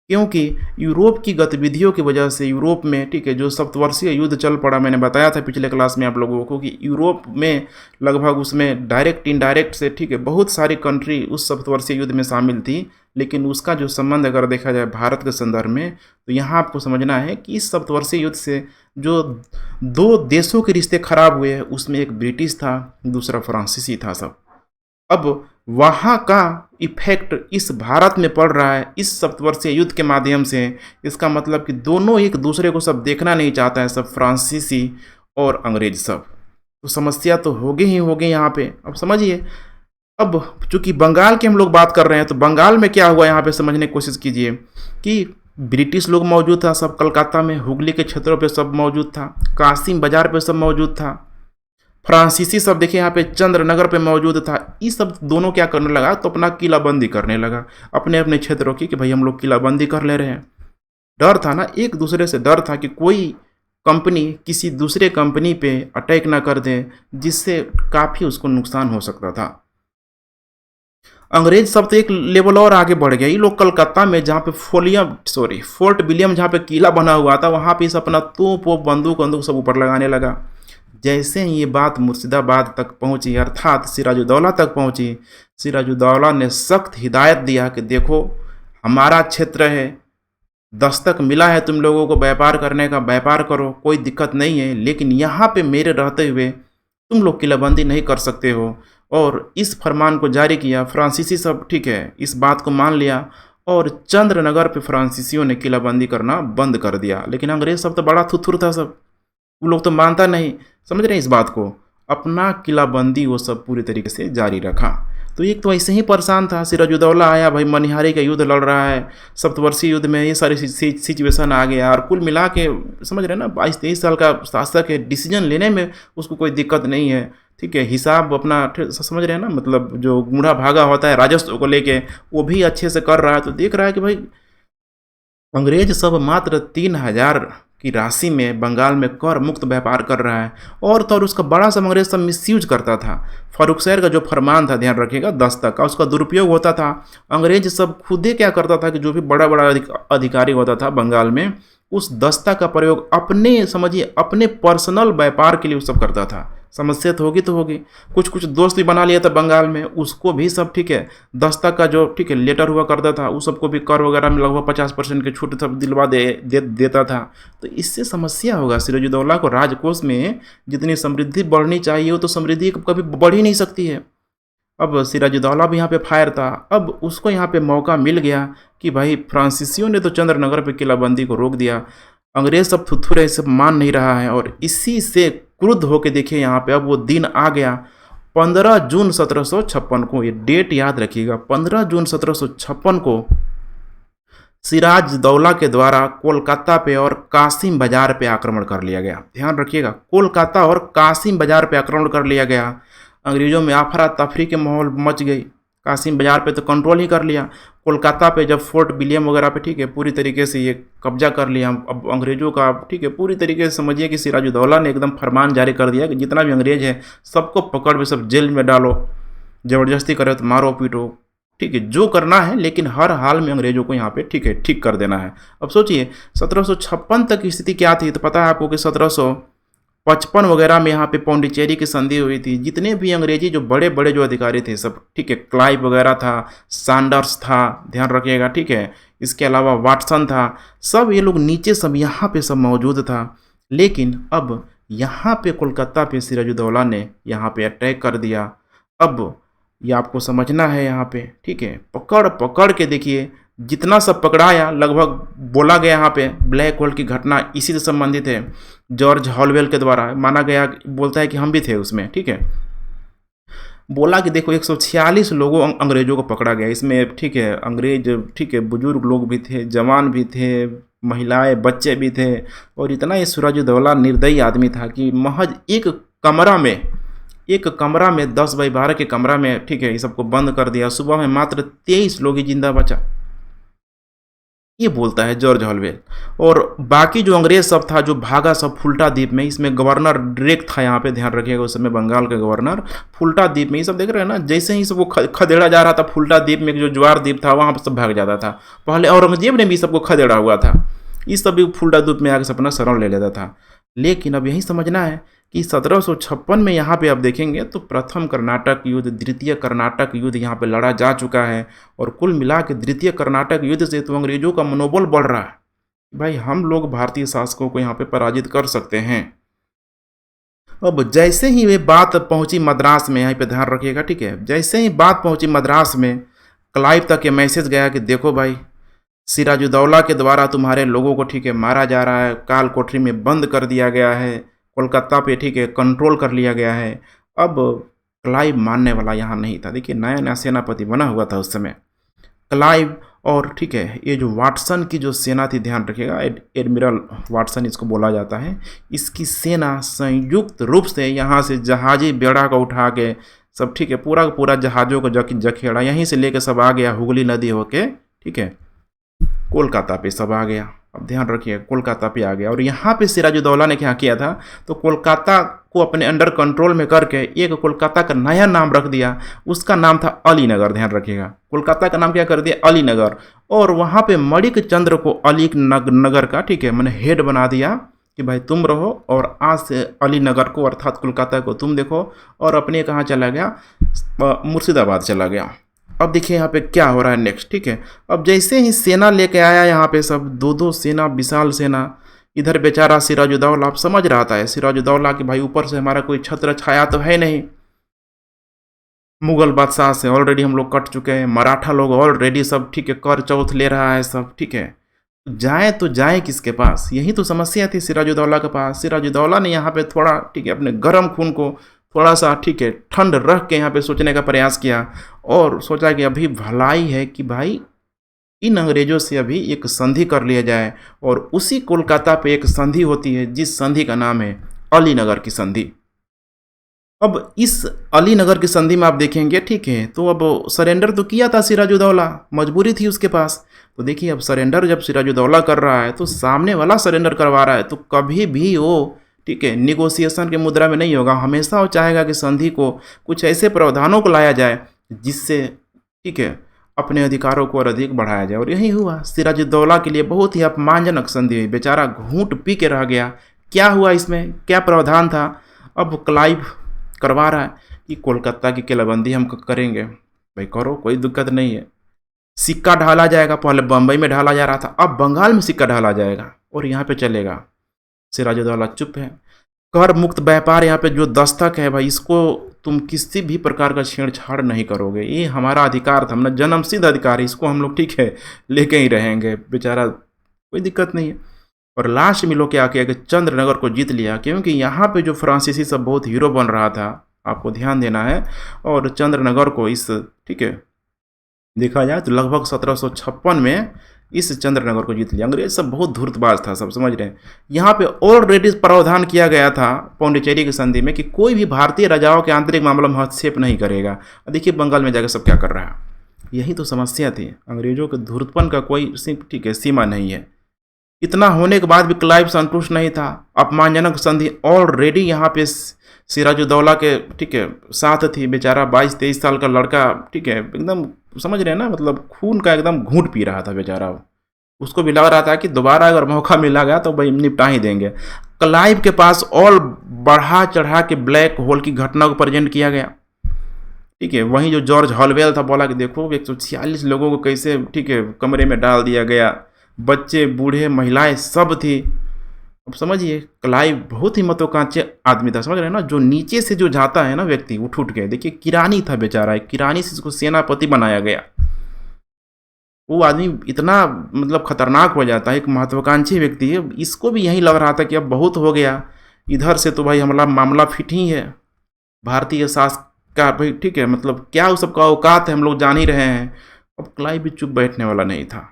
क्योंकि यूरोप की गतिविधियों की वजह से यूरोप में, ठीक है, जो सप्तवर्षीय युद्ध चल पड़ा, मैंने बताया था पिछले क्लास में आप लोगों को कि यूरोप में लगभग उसमें डायरेक्ट इनडायरेक्ट से, ठीक है, बहुत सारी कंट्री उस सप्तवर्षीय युद्ध में शामिल थी। लेकिन उसका जो संबंध अगर देखा जाए भारत के संदर्भ में, तो यहाँ आपको समझना है कि इस सप्तवर्षीय युद्ध से जो 2 देशों के रिश्ते खराब हुए हैं, उसमें एक ब्रिटिश था, दूसरा फ्रांसीसी था सब। अब वहाँ का इफेक्ट इस भारत में पड़ रहा है इस सप्तवर्षीय युद्ध के माध्यम से। इसका मतलब कि दोनों एक दूसरे को सब देखना नहीं चाहता है, सब फ्रांसीसी और अंग्रेज सब। तो समस्या तो होगी ही होगी यहाँ पे। अब समझिए, अब चूंकि बंगाल की हम लोग बात कर रहे हैं, तो बंगाल में क्या हुआ यहाँ पे समझने की कोशिश कीजिए कि ब्रिटिश लोग मौजूद था सब, कलकत्ता में हुगली के क्षेत्रों पे सब मौजूद था, कासिम बाजार पे सब मौजूद था। फ्रांसीसी सब देखिए यहाँ पे चंद्रनगर पे मौजूद था। ये सब दोनों क्या करने लगा, तो अपना किलाबंदी करने लगा अपने अपने क्षेत्रों की, कि भाई हम लोग किलाबंदी कर ले रहे हैं। डर था ना, एक दूसरे से डर था कि कोई कंपनी किसी दूसरे कंपनी पे अटैक ना कर दे, जिससे काफ़ी उसको नुकसान हो सकता था। अंग्रेज सब तो एक लेवल और आगे बढ़ गया। ये लोग कलकत्ता में जहाँ पे फोर्ट विलियम जहाँ पे किला बना हुआ था, वहाँ पे इस अपना तोप बंदूक सब ऊपर लगाने लगा। जैसे ही ये बात मुर्शिदाबाद तक पहुंची, अर्थात सिराजुद्दौला तक पहुंची, सिराजुद्दौला ने सख्त हिदायत दिया कि देखो हमारा क्षेत्र है, दस्तक मिला है तुम लोगों को व्यापार करने का, व्यापार करो, कोई दिक्कत नहीं है, लेकिन यहाँ पे मेरे रहते हुए तुम लोग किलाबंदी नहीं कर सकते हो। और इस फरमान को जारी किया। फ्रांसीसी सब, ठीक है, इस बात को मान लिया और चंद्रनगर पे फ्रांसीसियों ने किलाबंदी करना बंद कर दिया। लेकिन अंग्रेज सब तो बड़ा थुथुर था सब, वो लोग तो मानता नहीं, समझ रहे हैं इस बात को। अपना किलाबंदी वो सब पूरी तरीके से जारी रखा। तो एक तो ऐसे ही परेशान था, सिराजुद्दौला आया, भाई मनिहारी का युद्ध लड़ रहा है, सप्तवर्षीय युद्ध में ये सारी सिचुएशन आ गया। और कुल मिला के समझ रहे हैं ना, 22-23 साल का शासक है, डिसीजन लेने में उसको कोई दिक्कत नहीं है, ठीक है, हिसाब अपना समझ रहे हैं ना, मतलब जो बूढ़ा भागा होता है राजस्व को लेके, वो भी अच्छे से कर रहा है। तो देख रहा है कि भाई अंग्रेज सब मात्र 3000 की राशि में बंगाल में कर मुक्त व्यापार कर रहा है। और तो और उसका बड़ा सा अंग्रेज सब मिसयूज करता था। फारुखशहर का जो फरमान था, ध्यान रखिएगा, दस्तक का, उसका दुरुपयोग होता था। अंग्रेज सब खुदे क्या करता था कि जो भी बड़ा बड़ा अधिकारी होता था बंगाल में, उस दस्तक का प्रयोग अपने, समझिए, अपने पर्सनल व्यापार के लिए वो सब करता था। समस्या तो होगी। कुछ दोस्त भी बना लिया था बंगाल में, उसको भी सब, ठीक है, दस्तक का जो, ठीक है, लेटर हुआ करता था, उस सबको भी कर वगैरह में लगभग 50% की छूट सब दिलवा देता था। तो इससे समस्या होगा। सिराजुद्दौला को राजकोष में जितनी समृद्धि बढ़नी चाहिए वो तो समृद्धि कभी बढ़ ही नहीं सकती है। अब सिराजुद्दौला भी यहाँ पे फायर था। अब उसको यहाँ पे मौका मिल गया कि भाई फ्रांसीसियों ने तो चंद्रनगर पे किलाबंदी को रोक दिया, अंग्रेज सब थुथुरे सब मान नहीं रहा है। और इसी से क्रुद्ध होकर देखिए यहाँ पे अब वो दिन आ गया, 15 जून 1756 को, ये डेट याद रखिएगा, 15 जून 1756 को सिराजुद्दौला के द्वारा कोलकाता पे और कासिम बाजार पे आक्रमण कर लिया गया। ध्यान रखिएगा, कोलकाता और कासिम बाजार पे आक्रमण कर लिया गया। अंग्रेजों में अफरा तफरी के माहौल मच गई। कासिम बाजार पे तो कंट्रोल ही कर लिया। कोलकाता पे जब फोर्ट विलियम वगैरह पे ठीक है पूरी तरीके से ये कब्जा कर लिया। अब अंग्रेज़ों का ठीक है पूरी तरीके से समझिए कि सिराजुद्दौला ने एकदम फरमान जारी कर दिया कि जितना भी अंग्रेज़ है सबको पकड़ के सब जेल में डालो, ज़बरदस्ती करे तो मारो पीटो, ठीक है जो करना है, लेकिन हर हाल में अंग्रेज़ों को यहाँ पे ठीक है ठीक कर देना है। अब सोचिए 1756 तक की स्थिति क्या थी, तो पता है आपको कि 1755 वगैरह में यहाँ पे पौंडीचेरी की संधि हुई थी। जितने भी अंग्रेजी जो बड़े बड़े जो अधिकारी थे सब ठीक है, क्लाइव वगैरह था, सैंडर्स था, ध्यान रखिएगा ठीक है, इसके अलावा वाटसन था, सब ये लोग नीचे सब यहाँ पे सब मौजूद था। लेकिन अब यहाँ पे कोलकाता पे सिराजुद्दौला ने यहाँ पे अटैक कर दिया। अब ये आपको समझना है यहाँ पे ठीक है, पकड़ पकड़ के देखिए जितना सब पकड़ाया, लगभग बोला गया यहाँ पे ब्लैक होल की घटना इसी से संबंधित है। जॉर्ज हॉलवेल के द्वारा माना गया, बोलता है कि हम भी थे उसमें ठीक है। बोला कि देखो 146 लोगों अंग्रेज़ों को पकड़ा गया इसमें ठीक है, अंग्रेज ठीक है बुजुर्ग लोग भी थे, जवान भी थे, महिलाएं बच्चे भी थे। और इतना ये सिराजुद्दौला निर्दयी आदमी था कि महज एक कमरा में 10 बाई 12 के कमरा में ठीक है ये सबको बंद कर दिया। सुबह में मात्र 23 लोग ही जिंदा बचा, ये बोलता है जॉर्ज हॉलवेल। और बाकी जो अंग्रेज सब था जो भागा सब फुल्टा द्वीप में, इसमें गवर्नर ड्रेक था यहाँ पे ध्यान रखिएगा, उस समय बंगाल का गवर्नर। फुल्टा द्वीप में ये सब देख रहे हैं ना, जैसे ही सबको खदेड़ा जा रहा था, फुल्टा द्वीप में जो ज्वार द्वीप था वहाँ पर सब भाग जाता था। पहले औरंगजेब ने भी सबको खदेड़ा हुआ था, इस सब भी फुल्टा द्वीप में आकर अपना शरण ले लेता था। लेकिन अब यही समझना है कि 1756 में यहाँ पे आप देखेंगे तो प्रथम कर्नाटक युद्ध, द्वितीय कर्नाटक युद्ध यहाँ पे लड़ा जा चुका है। और कुल मिला के द्वितीय कर्नाटक युद्ध से तो अंग्रेजों का मनोबल बढ़ रहा है, भाई हम लोग भारतीय शासकों को यहाँ पे पराजित कर सकते हैं। अब जैसे ही वे बात पहुंची मद्रास में, यहाँ पे ध्यान रखिएगा ठीक है, जैसे ही बात पहुंची मद्रास में, क्लाइव तक ये मैसेज गया कि देखो भाई सिराजुद्दौला के द्वारा तुम्हारे लोगों को ठीक है मारा जा रहा है, काल कोठरी में बंद कर दिया गया है, कोलकाता पे ठीक है कंट्रोल कर लिया गया है। अब क्लाइव मानने वाला यहाँ नहीं था। देखिए नया नया सेनापति बना हुआ था उस समय क्लाइव, और ठीक है ये जो वाटसन की जो सेना थी, ध्यान रखिएगा एडमिरल वाटसन इसको बोला जाता है, इसकी सेना संयुक्त रूप से यहाँ से जहाजी बेड़ा को उठा के सब ठीक है पूरा पूरा जहाज़ों को जखेड़ा यहीं से लेके सब आ गया हुगली नदी होके ठीक है कोलकाता पे सब आ गया। अब ध्यान रखिए कोलकाता पे आ गया। और यहाँ पे सिराजुद्दौला ने क्या किया था, तो कोलकाता को अपने अंडर कंट्रोल में करके एक कोलकाता का नया नाम रख दिया, उसका नाम था अलीनगर। ध्यान रखिएगा कोलकाता का नाम क्या कर दिया, अलीनगर। और वहाँ पे मणिक चंद्र को अली नगर का ठीक है मैंने हेड बना दिया कि भाई तुम रहो, और आज से अलीनगर को अर्थात कोलकाता को तुम देखो। और अपने कहाँ चला गया, मुर्शिदाबाद चला गया। अब देखिए यहाँ पे क्या हो रहा है नेक्स्ट ठीक है। अब जैसे ही सेना लेके आया यहाँ पे सब दो सेना, विशाल सेना, इधर बेचारा सिराजुद्दौला आप समझ रहा था सिराजुद्दौला कि भाई ऊपर से हमारा कोई छत्र छाया तो है नहीं, मुगल बादशाह से ऑलरेडी हम लोग कट चुके हैं, मराठा लोग ऑलरेडी सब ठीक है कर चौथ ले रहा है सब ठीक है, जाए तो जाए किसके पास, यही तो समस्या थी सिराजुद्दौला के पास। सिराजुद्दौला ने यहाँ पे थोड़ा ठीक है अपने गर्म खून को थोड़ा सा ठीक है ठंड रख के यहाँ पे सोचने का प्रयास किया, और सोचा कि अभी भलाई है कि भाई इन अंग्रेजों से अभी एक संधि कर लिया जाए। और उसी कोलकाता पे एक संधि होती है जिस संधि का नाम है अलीनगर की संधि। अब इस अलीनगर की संधि में आप देखेंगे ठीक है, तो अब सरेंडर तो किया था सिराजुद्दौला, मजबूरी थी उसके पास। तो देखिए अब सरेंडर जब सिराजुद्दौला कर रहा है तो सामने वाला सरेंडर करवा रहा है, तो कभी भी वो ठीक है निगोशिएशन के मुद्रा में नहीं होगा। हमेशा वो चाहेगा कि संधि को कुछ ऐसे प्रावधानों को लाया जाए जिससे ठीक है अपने अधिकारों को और अधिक बढ़ाया जाए। और यही हुआ, सिराजुद्दौला के लिए बहुत ही अपमानजनक संधि हुई, बेचारा घूंट पी के रह गया। क्या हुआ इसमें, क्या प्रावधान था, अब क्लाइव करवा रहा है कि कोलकाता की किलाबंदी हम करेंगे। भाई करो, कोई दिक्कत नहीं है, सिक्का ढाला जाएगा। पहले बम्बई में ढाला जा रहा था, अब बंगाल में सिक्का ढाला जाएगा और यहाँ पे चलेगा। सिराजुद्दौला चुप है। कर मुक्त व्यापार यहाँ पे जो दस्तक है भाई, इसको तुम किसी भी प्रकार का छेड़छाड़ नहीं करोगे, ये हमारा अधिकार था, हमने जन्मसिद्ध अधिकार है, इसको हम लोग ठीक है लेके ही रहेंगे। बेचारा कोई दिक्कत नहीं है। और लास्ट में लोग क्या किया कि चंद्रनगर को जीत लिया, क्योंकि यहाँ पे जो फ्रांसीसी सब बहुत हीरो बन रहा था, आपको ध्यान देना है। और चंद्रनगर को इस ठीक है देखा जाए तो लगभग 1756 में इस चंद्रनगर को जीत लिया। अंग्रेज सब बहुत धूर्तबाज था, सब समझ रहे हैं। यहाँ पे ऑलरेडी प्रावधान किया गया था पौंडीचेरी की संधि में कि कोई भी भारतीय राजाओं के आंतरिक मामलों में हस्तक्षेप नहीं करेगा। देखिए बंगाल में जाकर सब क्या कर रहा है। यही तो समस्या थी, अंग्रेजों के धूर्तपन का कोई ठीक है सीमा नहीं है। इतना होने के बाद भी क्लाइव संतुष्ट नहीं था। अपमानजनक संधि ऑलरेडी यहाँ पे सिराजुद्दौला के ठीक है साथ थी। बेचारा 22-23 साल का लड़का ठीक है, एकदम समझ रहे हैं ना, मतलब खून का एकदम घूंट पी रहा था बेचारा। उसको भी लग रहा था कि दोबारा अगर मौका मिला गया तो भाई निपटा ही देंगे। क्लाइव के पास और बढ़ा चढ़ा के ब्लैक होल की घटना को प्रेजेंट किया गया। ठीक है, वहीं जो जॉर्ज हॉलवेल था बोला कि देखो 146 लोगों को कैसे ठीक है कमरे में डाल दिया गया, बच्चे बूढ़े महिलाएं सब थी। अब समझिए क्लाइव बहुत ही महत्वाकांक्षी आदमी था, समझ रहे हैं ना। जो नीचे से जो जाता है ना व्यक्ति उठ उठ के, देखिए किरानी था बेचारा, किरानी से इसको सेनापति बनाया गया। वो आदमी इतना मतलब खतरनाक हो जाता है, एक महत्वाकांक्षी व्यक्ति है। इसको भी यही लग रहा था कि अब बहुत हो गया, इधर से तो भाई हमारा मामला फिट ही है भारतीय शासक का भाई ठीक है, मतलब क्या उस सबका औकात है हम लोग जान ही रहे हैं। अब क्लाइव भी चुप बैठने वाला नहीं था।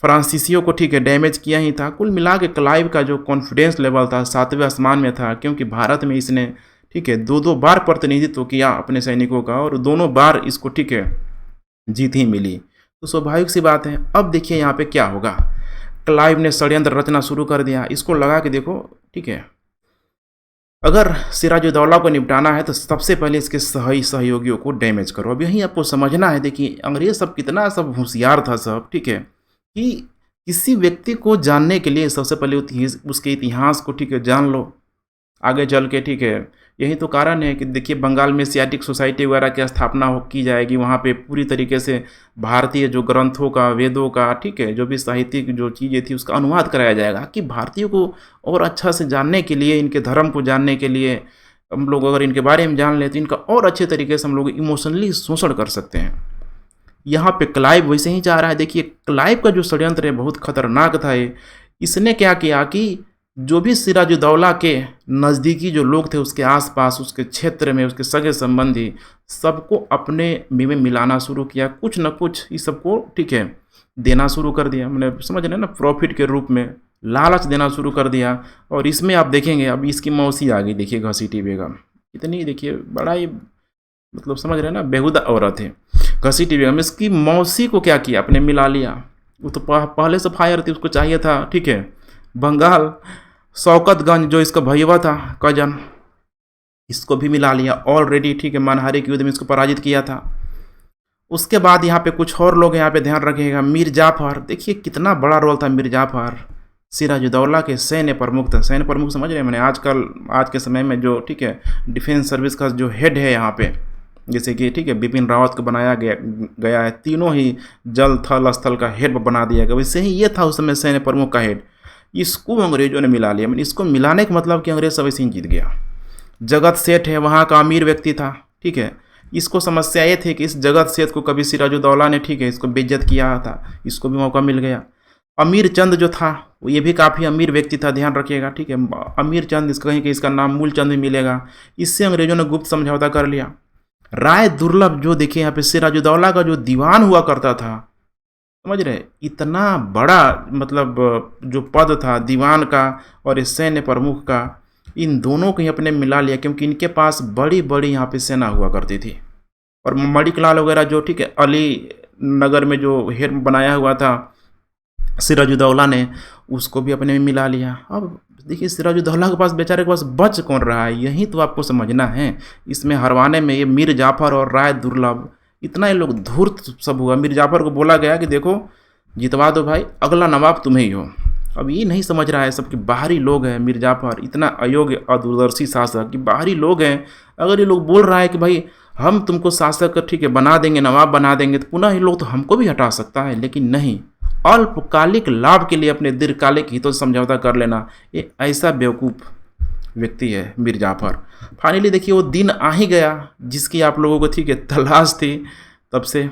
फ्रांसीसियों को ठीक है डैमेज किया ही था। कुल मिला के क्लाइव का जो कॉन्फिडेंस लेवल था 7वें आसमान में था, क्योंकि भारत में इसने ठीक है 2-2 बार प्रतिनिधित्व किया अपने सैनिकों का, और दोनों बार इसको ठीक है जीत ही मिली। तो स्वाभाविक सी बात है। अब देखिए यहाँ पे क्या होगा। क्लाइव ने षड्यंत्र रचना शुरू कर दिया। इसको लगा कि देखो ठीक है अगर सिराजुद्दौला को निपटाना है तो सबसे पहले इसके सहयोगियों को डैमेज करो। अब यही आपको समझना है। देखिए अंग्रेज सब कितना सब होशियार था सब ठीक है, कि किसी व्यक्ति को जानने के लिए सबसे पहले उसके इतिहास को ठीक है जान लो आगे चल के ठीक है। यही तो कारण है कि देखिए बंगाल में एशियाटिक सोसाइटी वगैरह की स्थापना की जाएगी। वहाँ पे पूरी तरीके से भारतीय जो ग्रंथों का, वेदों का ठीक है जो भी साहित्यिक जो चीज़ें थी उसका अनुवाद कराया जाएगा, कि भारतीयों को और अच्छा से जानने के लिए, इनके धर्म को जानने के लिए हम लोग अगर इनके बारे में जान लें तो इनका और अच्छे तरीके से हम लोग इमोशनली शोषण कर सकते हैं। यहाँ पे क्लाइव वैसे ही चाह रहा है। देखिए क्लाइव का जो षड्यंत्र है बहुत खतरनाक था। ये इसने क्या किया कि जो भी सिराजुद्दौला के नज़दीकी जो लोग थे, उसके आसपास, उसके क्षेत्र में, उसके सगे संबंधी सबको अपने में मिलाना शुरू किया। कुछ न कुछ इस सबको ठीक है देना शुरू कर दिया। मैंने समझ रहे ना, प्रॉफिट के रूप में लालच देना शुरू कर दिया। और इसमें आप देखेंगे अब इसकी मौसी आ गई, देखिए घसीटी बेगम, इतनी देखिए बड़ा ही मतलब समझ रहे हैं ना बेहुदा औरत है घसीटी बेगम। इसकी मौसी को क्या किया, अपने मिला लिया। वो तो पहले से फायर थी, उसको चाहिए था ठीक है बंगाल। शौकतगंज जो इसका भैया था कजन, इसको भी मिला लिया ऑलरेडी ठीक है। मनहारी के युद्ध में इसको पराजित किया था। उसके बाद यहाँ पे कुछ और लोग यहाँ पे ध्यान रखिएगा। मीर जाफर, देखिए कितना बड़ा रोल था मीर जाफर। सिराजुद्दौला के सैन्य प्रमुख था। सैन्य प्रमुख समझ रहे हैं मैंने, आजकल आज के समय में जो ठीक है डिफेंस सर्विस का जो हेड है यहाँ पे, जैसे कि ठीक है बिपिन रावत को बनाया गया है। तीनों ही जल थल स्थल का हेड बना दिया गया। वैसे ही ये था उस समय सैन्य प्रमुख का हेड। इसको अंग्रेजों ने मिला लिया। मैंने इसको मिलाने का मतलब कि अंग्रेज सब ऐसे ही जीत गया। जगत सेठ है, वहाँ का अमीर व्यक्ति था ठीक है। इसको समस्या ये थी कि इस जगत सेठ को कभी सिराजुद्दौला ने ठीक है इसको बेइज्जत किया था, इसको भी मौका मिल गया। अमीर चंद जो था वो ये भी काफ़ी अमीर व्यक्ति था, ध्यान रखिएगा ठीक है। अमीर चंद इसका कहीं कि इसका नाम मूल चंद भी मिलेगा। इससे अंग्रेजों ने गुप्त समझौता कर लिया। राय दुर्लभ जो देखिए यहाँ पे सिराजुद्दौला का जो दीवान हुआ करता था, समझ रहे, इतना बड़ा मतलब जो पद था दीवान का और इस सैन्य प्रमुख का, इन दोनों को ही अपने मिला लिया, क्योंकि इनके पास बड़ी बड़ी यहाँ पे सेना हुआ करती थी। और मणिकलाल वगैरह जो ठीक है अली नगर में जो हेड बनाया हुआ था सिराजुद्दौला ने, उसको भी अपने में मिला लिया। अब देखिए सिराजुद्दौला के पास बेचारे के पास बच कौन रहा है, यही तो आपको समझना है। इसमें हरवाने में ये मीर जाफर और राय दुर्लभ, इतना ये लोग धूर्त सब हुआ। मीर जाफर को बोला गया कि देखो जितवा दो भाई, अगला नवाब तुम्हें ही हो। अब ये नहीं समझ रहा है सब कि बाहरी लोग हैं। मीर जाफर इतना अयोग्य अदूरदर्शी शासक कि बाहरी लोग हैं, अगर ये लोग बोल रहा है कि भाई हम तुमको शासक ठीक है बना देंगे, नवाब बना देंगे, तो पुनः ये लोग तो हमको भी हटा सकता है। लेकिन नहीं, अल्पकालिक लाभ के लिए अपने दीर्घकालिक हितों से समझौता कर लेना, ये ऐसा बेवकूफ़ व्यक्ति है मीर जाफर। फाइनली देखिए वो दिन आ ही गया जिसकी आप लोगों को ठीक है तलाश थी तब से।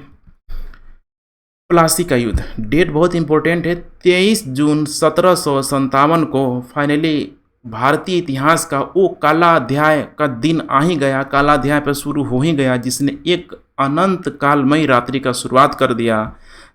प्लासी का युद्ध, डेट बहुत इंपॉर्टेंट है। 23 जून 1757 को फाइनली भारतीय इतिहास का वो काला अध्याय का दिन आ ही गया, काला अध्याय पर शुरू हो ही गया, जिसने एक अनंत कालमयी रात्रि का शुरुआत कर दिया।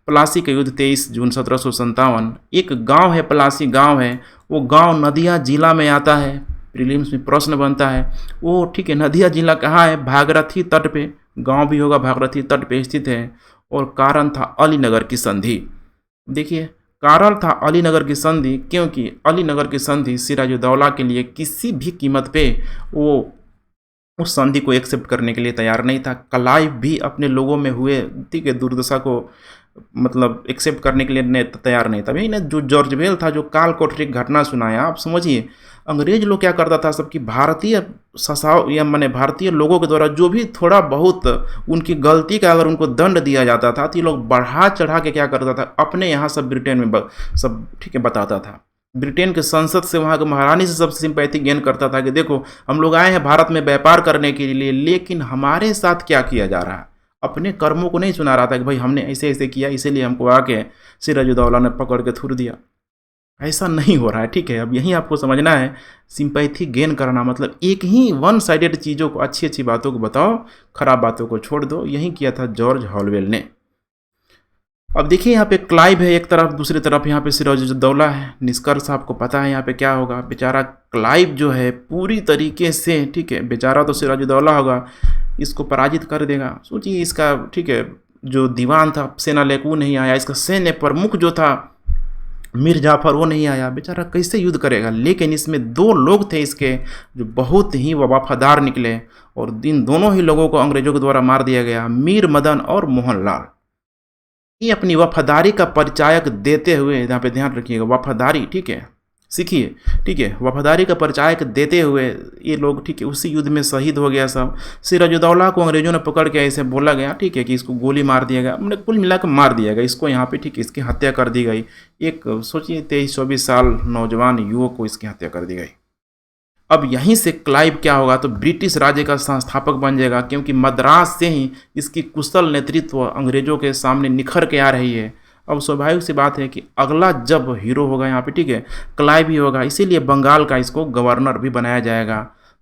प्लासी का युद्ध 23 जून 1757। एक गांव है, प्लासी गांव है, वो गांव नदिया जिला में आता है। प्रीलिम्स में प्रश्न बनता है वो, ठीक है, नदिया जिला कहाँ है? भागीरथी तट पे, गांव भी होगा, भागीरथी तट पे स्थित है। और कारण था अलीनगर की संधि। देखिए, कारण था अलीनगर की संधि, क्योंकि अलीनगर की संधि सिराजुद्दौला के लिए किसी भी कीमत पे वो उस संधि को एक्सेप्ट करने के लिए तैयार नहीं था। क्लाइव भी अपने लोगों में हुए, ठीक है, दुर्दशा को मतलब एक्सेप्ट करने के लिए तैयार नहीं था। भाई ना, जो जॉर्ज बेल था, जो काल कोठरी की घटना सुनाया, आप समझिए अंग्रेज लोग क्या करता था, सबकी भारतीय शसाव या माने भारतीय लोगों के द्वारा जो भी थोड़ा बहुत उनकी गलती का अगर उनको दंड दिया जाता था तो ये लोग बढ़ा चढ़ा के क्या करता था, अपने यहाँ सब ब्रिटेन में सब, ठीक है, बताता था। ब्रिटेन के संसद से, वहाँ के महारानी से सब सिंपैथी गेन करता था कि देखो हम लोग आए हैं भारत में व्यापार करने के लिए, लेकिन हमारे साथ क्या किया जा रहा है। अपने कर्मों को नहीं सुना रहा था कि भाई हमने ऐसे ऐसे किया, इसीलिए हमको आके सिराजुद्दौला ने पकड़ के थूर दिया। ऐसा नहीं हो रहा है, ठीक है। अब यही आपको समझना है, सिंपैथी गेन करना मतलब एक ही वन साइडेड चीज़ों को, अच्छी अच्छी बातों को बताओ, खराब बातों को छोड़ दो। यही किया था जॉर्ज हॉलवेल ने। अब देखिए यहाँ पे क्लाइव है एक तरफ, दूसरी तरफ यहाँ पे सिराजुद्दौला है। निष्कर्ष आपको पता है यहाँ पे क्या होगा। बेचारा क्लाइव जो है पूरी तरीके से, ठीक है, बेचारा तो सिराजुद्दौला होगा, इसको पराजित कर देगा। सोचिए इसका, ठीक है, जो दीवान था सेना लेक वो नहीं आया, इसका सैन्य प्रमुख जो था मीर जाफर वो नहीं आया, बेचारा कैसे युद्ध करेगा। लेकिन इसमें दो लोग थे इसके जो बहुत ही वफादार निकले, और इन दोनों ही लोगों को अंग्रेजों के द्वारा मार दिया गया, मीर मदन और मोहनलाल। ये अपनी वफादारी का परिचायक देते हुए, यहाँ पे ध्यान रखिएगा, वफादारी, ठीक है, सीखिए, ठीक है, वफादारी का परिचायक देते हुए ये लोग, ठीक है, उसी युद्ध में शहीद हो गया सब। सिराजुद्दौला को अंग्रेजों ने पकड़ के ऐसे बोला गया, ठीक है, कि इसको गोली मार दिया गया, हमने कुल मिलाकर मार दिया गया इसको यहाँ पे, ठीक है, इसकी हत्या कर दी गई। एक सोचिए 23-24 साल नौजवान युवक को इसकी हत्या कर दी गई। अब यहीं से क्लाइव क्या होगा, तो ब्रिटिश राज्य का संस्थापक बन जाएगा, क्योंकि मद्रास से ही इसकी कुशल नेतृत्व अंग्रेजों के सामने निखर के आ रही है। अब स्वाभाविक सी बात है कि अगला जब हीरो होगा यहाँ पे, ठीक है, क्लाइव ही होगा, इसीलिए बंगाल का इसको गवर्नर भी बनाया जाएगा।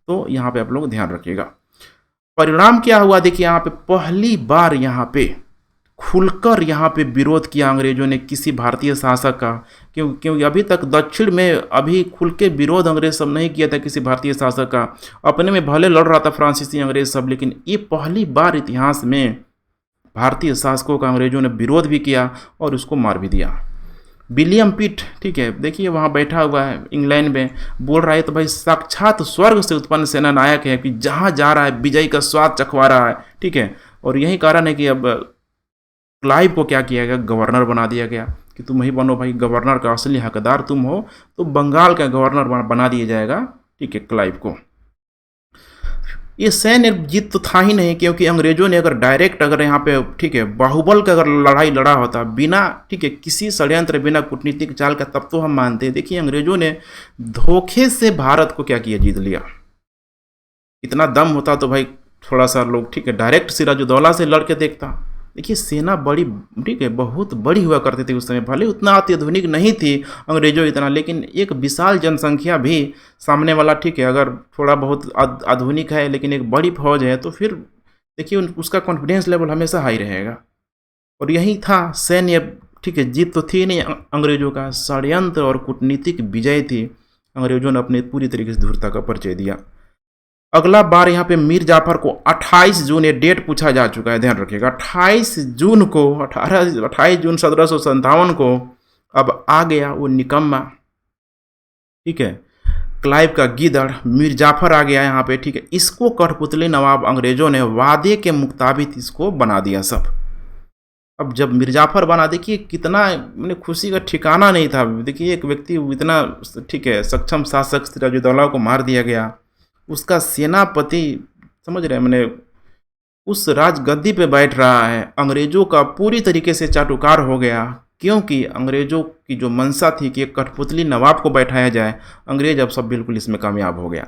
तो यहाँ पे आप लोग ध्यान रखिएगा। परिणाम क्या हुआ, देखिए यहाँ पे पहली बार यहाँ पे खुलकर यहाँ पे विरोध किया अंग्रेजों ने किसी भारतीय शासक का, क्योंकि अभी तक दक्षिण में अभी खुल के विरोध अंग्रेज सब नहीं किया था किसी भारतीय शासक का। अपने में भले लड़ रहा था फ्रांसीसी अंग्रेज सब, लेकिन ये पहली बार इतिहास में भारतीय शासकों का अंग्रेजों ने विरोध भी किया और उसको मार भी दिया। विलियम पिट, ठीक है, देखिए वहाँ बैठा हुआ है इंग्लैंड में, बोल रहा है तो भाई साक्षात स्वर्ग से उत्पन्न सेना नायक है कि जहाँ जा रहा है विजय का स्वाद चखवा रहा है, ठीक है। और यही कारण है कि अब क्लाइव को क्या किया गया, गवर्नर बना दिया गया कि तुम ही बनो भाई गवर्नर का असली हकदार तुम हो। तो बंगाल का गवर्नर बना दिया जाएगा, ठीक है, क्लाइव को। ये सैन्य जीत तो था ही नहीं, क्योंकि अंग्रेजों ने अगर डायरेक्ट अगर यहाँ पे, ठीक है, बाहुबल का अगर लड़ाई लड़ा होता बिना, ठीक है, किसी षड्यंत्र, बिना कूटनीतिक चाल का, तब तो हम मानते हैं। देखिए अंग्रेजों ने धोखे से भारत को क्या किया, जीत लिया। इतना दम होता तो भाई थोड़ा सा लोग, ठीक है, डायरेक्ट सिराजुद्दौला से लड़ के देखता। देखिए सेना बड़ी, ठीक है, बहुत बड़ी हुआ करती थी उस समय, भले उतना अत्याधुनिक नहीं थी अंग्रेजों इतना, लेकिन एक विशाल जनसंख्या भी सामने वाला, ठीक है, अगर थोड़ा बहुत आधुनिक है लेकिन एक बड़ी फौज है तो फिर देखिए उसका कॉन्फिडेंस लेवल हमेशा हाई रहेगा। और यही था सैन्य, ठीक है, जीत तो थी नहीं अंग्रेजों का, षड्यंत्र और कूटनीतिक विजय थी। अंग्रेजों ने अपने पूरी तरीके से धूर्तता का परिचय दिया। अगला बार यहाँ पे मीर जाफर को 28 जून, ये डेट पूछा जा चुका है, ध्यान रखिएगा, 28 जून को, 28 जून 1757 को अब आ गया वो निकम्मा, ठीक है, क्लाइव का गीदड़ मीर जाफर आ गया यहाँ पे, ठीक है। इसको कठपुतली नवाब अंग्रेजों ने वादे के मुताबिक इसको बना दिया सब। अब जब मीर जाफर बना, देखिए कितना मैंने खुशी का ठिकाना नहीं था। देखिए एक व्यक्ति इतना, ठीक है, सक्षम शासक सिराजुद्दौला को मार दिया गया, उसका सेनापति, समझ रहे हैं, मैंने उस राजगद्दी पे बैठ रहा है, अंग्रेजों का पूरी तरीके से चाटुकार हो गया, क्योंकि अंग्रेजों की जो मंशा थी कि एक कठपुतली नवाब को बैठाया जाए, अंग्रेज अब सब बिल्कुल इसमें कामयाब हो गया।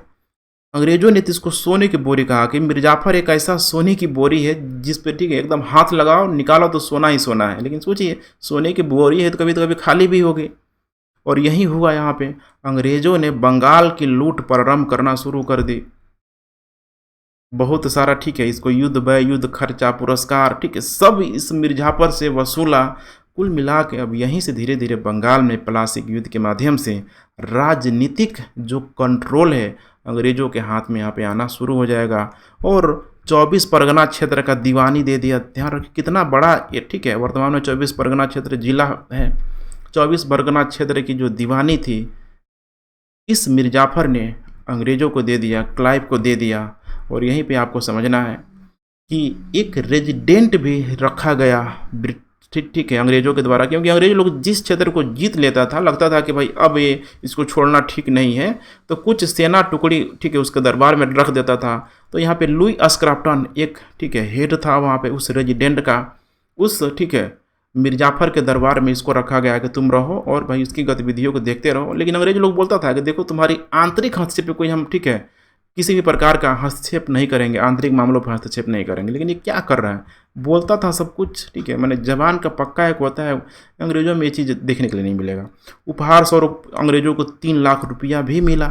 अंग्रेजों ने तो इसको सोने की बोरी कहा कि मीर जाफर एक ऐसा सोने की बोरी है जिस पे, ठीक है, एकदम हाथ लगाओ निकालो तो सोना ही सोना है। लेकिन सोचिए सोने की बोरी है तो कभी खाली भी होगी। और यही हुआ यहाँ पे, अंग्रेज़ों ने बंगाल की लूट प्रारंभ करना शुरू कर दी। बहुत सारा, ठीक है, इसको युद्ध व्यय, युद्ध खर्चा, पुरस्कार, ठीक है, सब इस मिर्ज़ापुर से वसूला। कुल मिला के अब यहीं से धीरे धीरे बंगाल में प्लासी युद्ध के माध्यम से राजनीतिक जो कंट्रोल है अंग्रेज़ों के हाथ में यहाँ पे आना शुरू हो जाएगा। और 24 परगना क्षेत्र का दीवानी दे दिया। ध्यान रखिए कितना बड़ा ये, ठीक है, वर्तमान में 24 परगना क्षेत्र जिला है। 24 परगना क्षेत्र की जो दीवानी थी इस मिर्ज़ाफर ने अंग्रेज़ों को दे दिया, क्लाइव को दे दिया। और यहीं पे आपको समझना है कि एक रेजिडेंट भी रखा गया, ठीक है, अंग्रेज़ों के द्वारा, क्योंकि अंग्रेज़ लोग जिस क्षेत्र को जीत लेता था लगता था कि भाई अब ये इसको छोड़ना ठीक नहीं है, तो कुछ सेना टुकड़ी, ठीक है, उसके दरबार में रख देता था। तो यहाँ पे लुई अस्क्राफ्टन एक, ठीक है, हेड था वहाँ पे उस रेजिडेंट का, उस, ठीक है, मिर्ज़ाफर के दरबार में इसको रखा गया कि तुम रहो और भाई उसकी गतिविधियों को देखते रहो। लेकिन अंग्रेज लोग बोलता था कि देखो तुम्हारी आंतरिक हस्तक्षेप पे कोई हम, ठीक है, किसी भी प्रकार का हस्तक्षेप नहीं करेंगे, आंतरिक मामलों पर हस्तक्षेप नहीं करेंगे। लेकिन ये क्या कर रहा है, बोलता था सब कुछ, ठीक है, मैंने जबान का पक्का एक होता है। अंग्रेज़ों में ये चीज़ देखने के लिए नहीं मिलेगा। उपहार स्वरूप अंग्रेज़ों को 3 लाख रुपया भी मिला।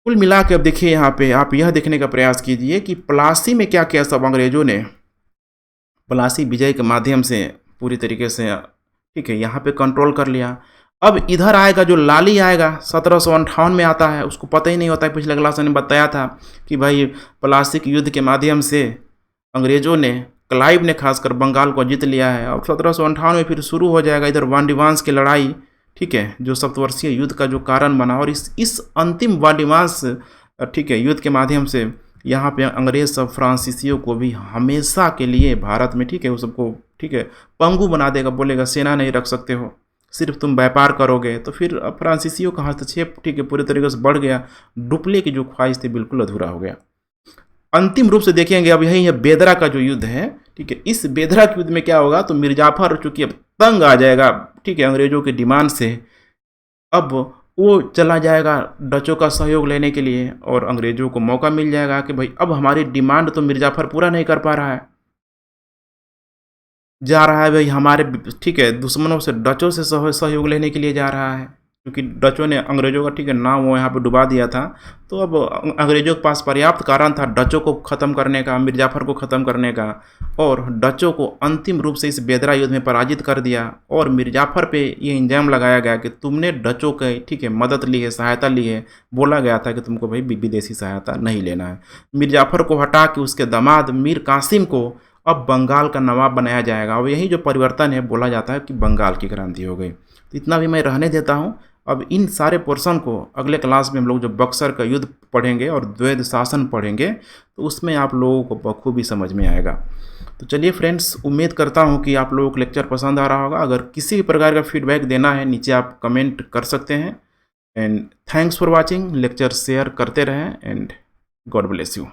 कुल मिला के अब देखिए यहाँ पे आप यह देखने का प्रयास कीजिए कि प्लासी में क्या क्या सब अंग्रेज़ों ने प्लासी विजय के माध्यम से पूरी तरीके से, ठीक है, यहाँ पे कंट्रोल कर लिया। अब इधर आएगा जो लाली आएगा 1758 में आता है, उसको पता ही नहीं होता है। पिछले क्लास में बताया था कि भाई प्लासी के युद्ध के माध्यम से अंग्रेज़ों ने, क्लाइव ने खासकर बंगाल को जीत लिया है। और 1758 में फिर शुरू हो जाएगा इधर वांडीवांस की लड़ाई, ठीक है, जो सप्तवर्षीय युद्ध का जो कारण बना। और इस अंतिम वांडीवांस, ठीक है, युद्ध के माध्यम से यहाँ पे अंग्रेज सब फ्रांसीसियों को भी हमेशा के लिए भारत में, ठीक है, वो सबको, ठीक है, पंगु बना देगा, बोलेगा सेना नहीं रख सकते हो, सिर्फ तुम व्यापार करोगे। तो फिर अब फ्रांसीसियों का हस्तक्षेप, ठीक है, पूरे तरीके से बढ़ गया। डुप्ले की जो ख्वाहिश थी बिल्कुल अधूरा हो गया। अंतिम रूप से देखेंगे अब यही है बेदरा का जो युद्ध है, ठीक है, इस बेदरा के युद्ध में क्या होगा, तो मिर्ज़ाफर चूंकि अब तंग आ जाएगा, ठीक है, अंग्रेजों के डिमांड से, अब वो चला जाएगा डचों का सहयोग लेने के लिए। और अंग्रेज़ों को मौका मिल जाएगा कि भाई अब हमारी डिमांड तो मिर्ज़ाफर पूरा नहीं कर पा रहा है, जा रहा है भाई हमारे, ठीक है, दुश्मनों से, डचों से सहयोग लेने के लिए जा रहा है, क्योंकि डचों ने अंग्रेज़ों का, ठीक है, नाम वो यहाँ पे डुबा दिया था। तो अब अंग्रेज़ों के पास पर्याप्त कारण था डचों को ख़त्म करने का, मिर्ज़ाफर को ख़त्म करने का। और डचों को अंतिम रूप से इस बेदरा युद्ध में पराजित कर दिया। और मिर्ज़ाफर पे ये इंजाम लगाया गया कि तुमने डचों के, ठीक है, मदद ली है, सहायता ली है। बोला गया था कि तुमको भाई विदेशी सहायता नहीं लेना है। मिर्ज़ाफर को हटा के उसके दामाद मीर कासिम को अब बंगाल का नवाब बनाया जाएगा। और यही जो परिवर्तन है, बोला जाता है कि बंगाल की क्रांति हो गई। तो इतना भी मैं रहने देता हूँ। अब इन सारे पोर्शन को अगले क्लास में हम लोग जो बक्सर का युद्ध पढ़ेंगे और द्वैध शासन पढ़ेंगे, तो उसमें आप लोगों को बखूबी समझ में आएगा। तो चलिए फ्रेंड्स, उम्मीद करता हूँ कि आप लोगों को लेक्चर पसंद आ रहा होगा। अगर किसी भी प्रकार का फीडबैक देना है, नीचे आप कमेंट कर सकते हैं। And thanks for watching. Lecture share करते रहें एंड गॉड ब्लेस यू।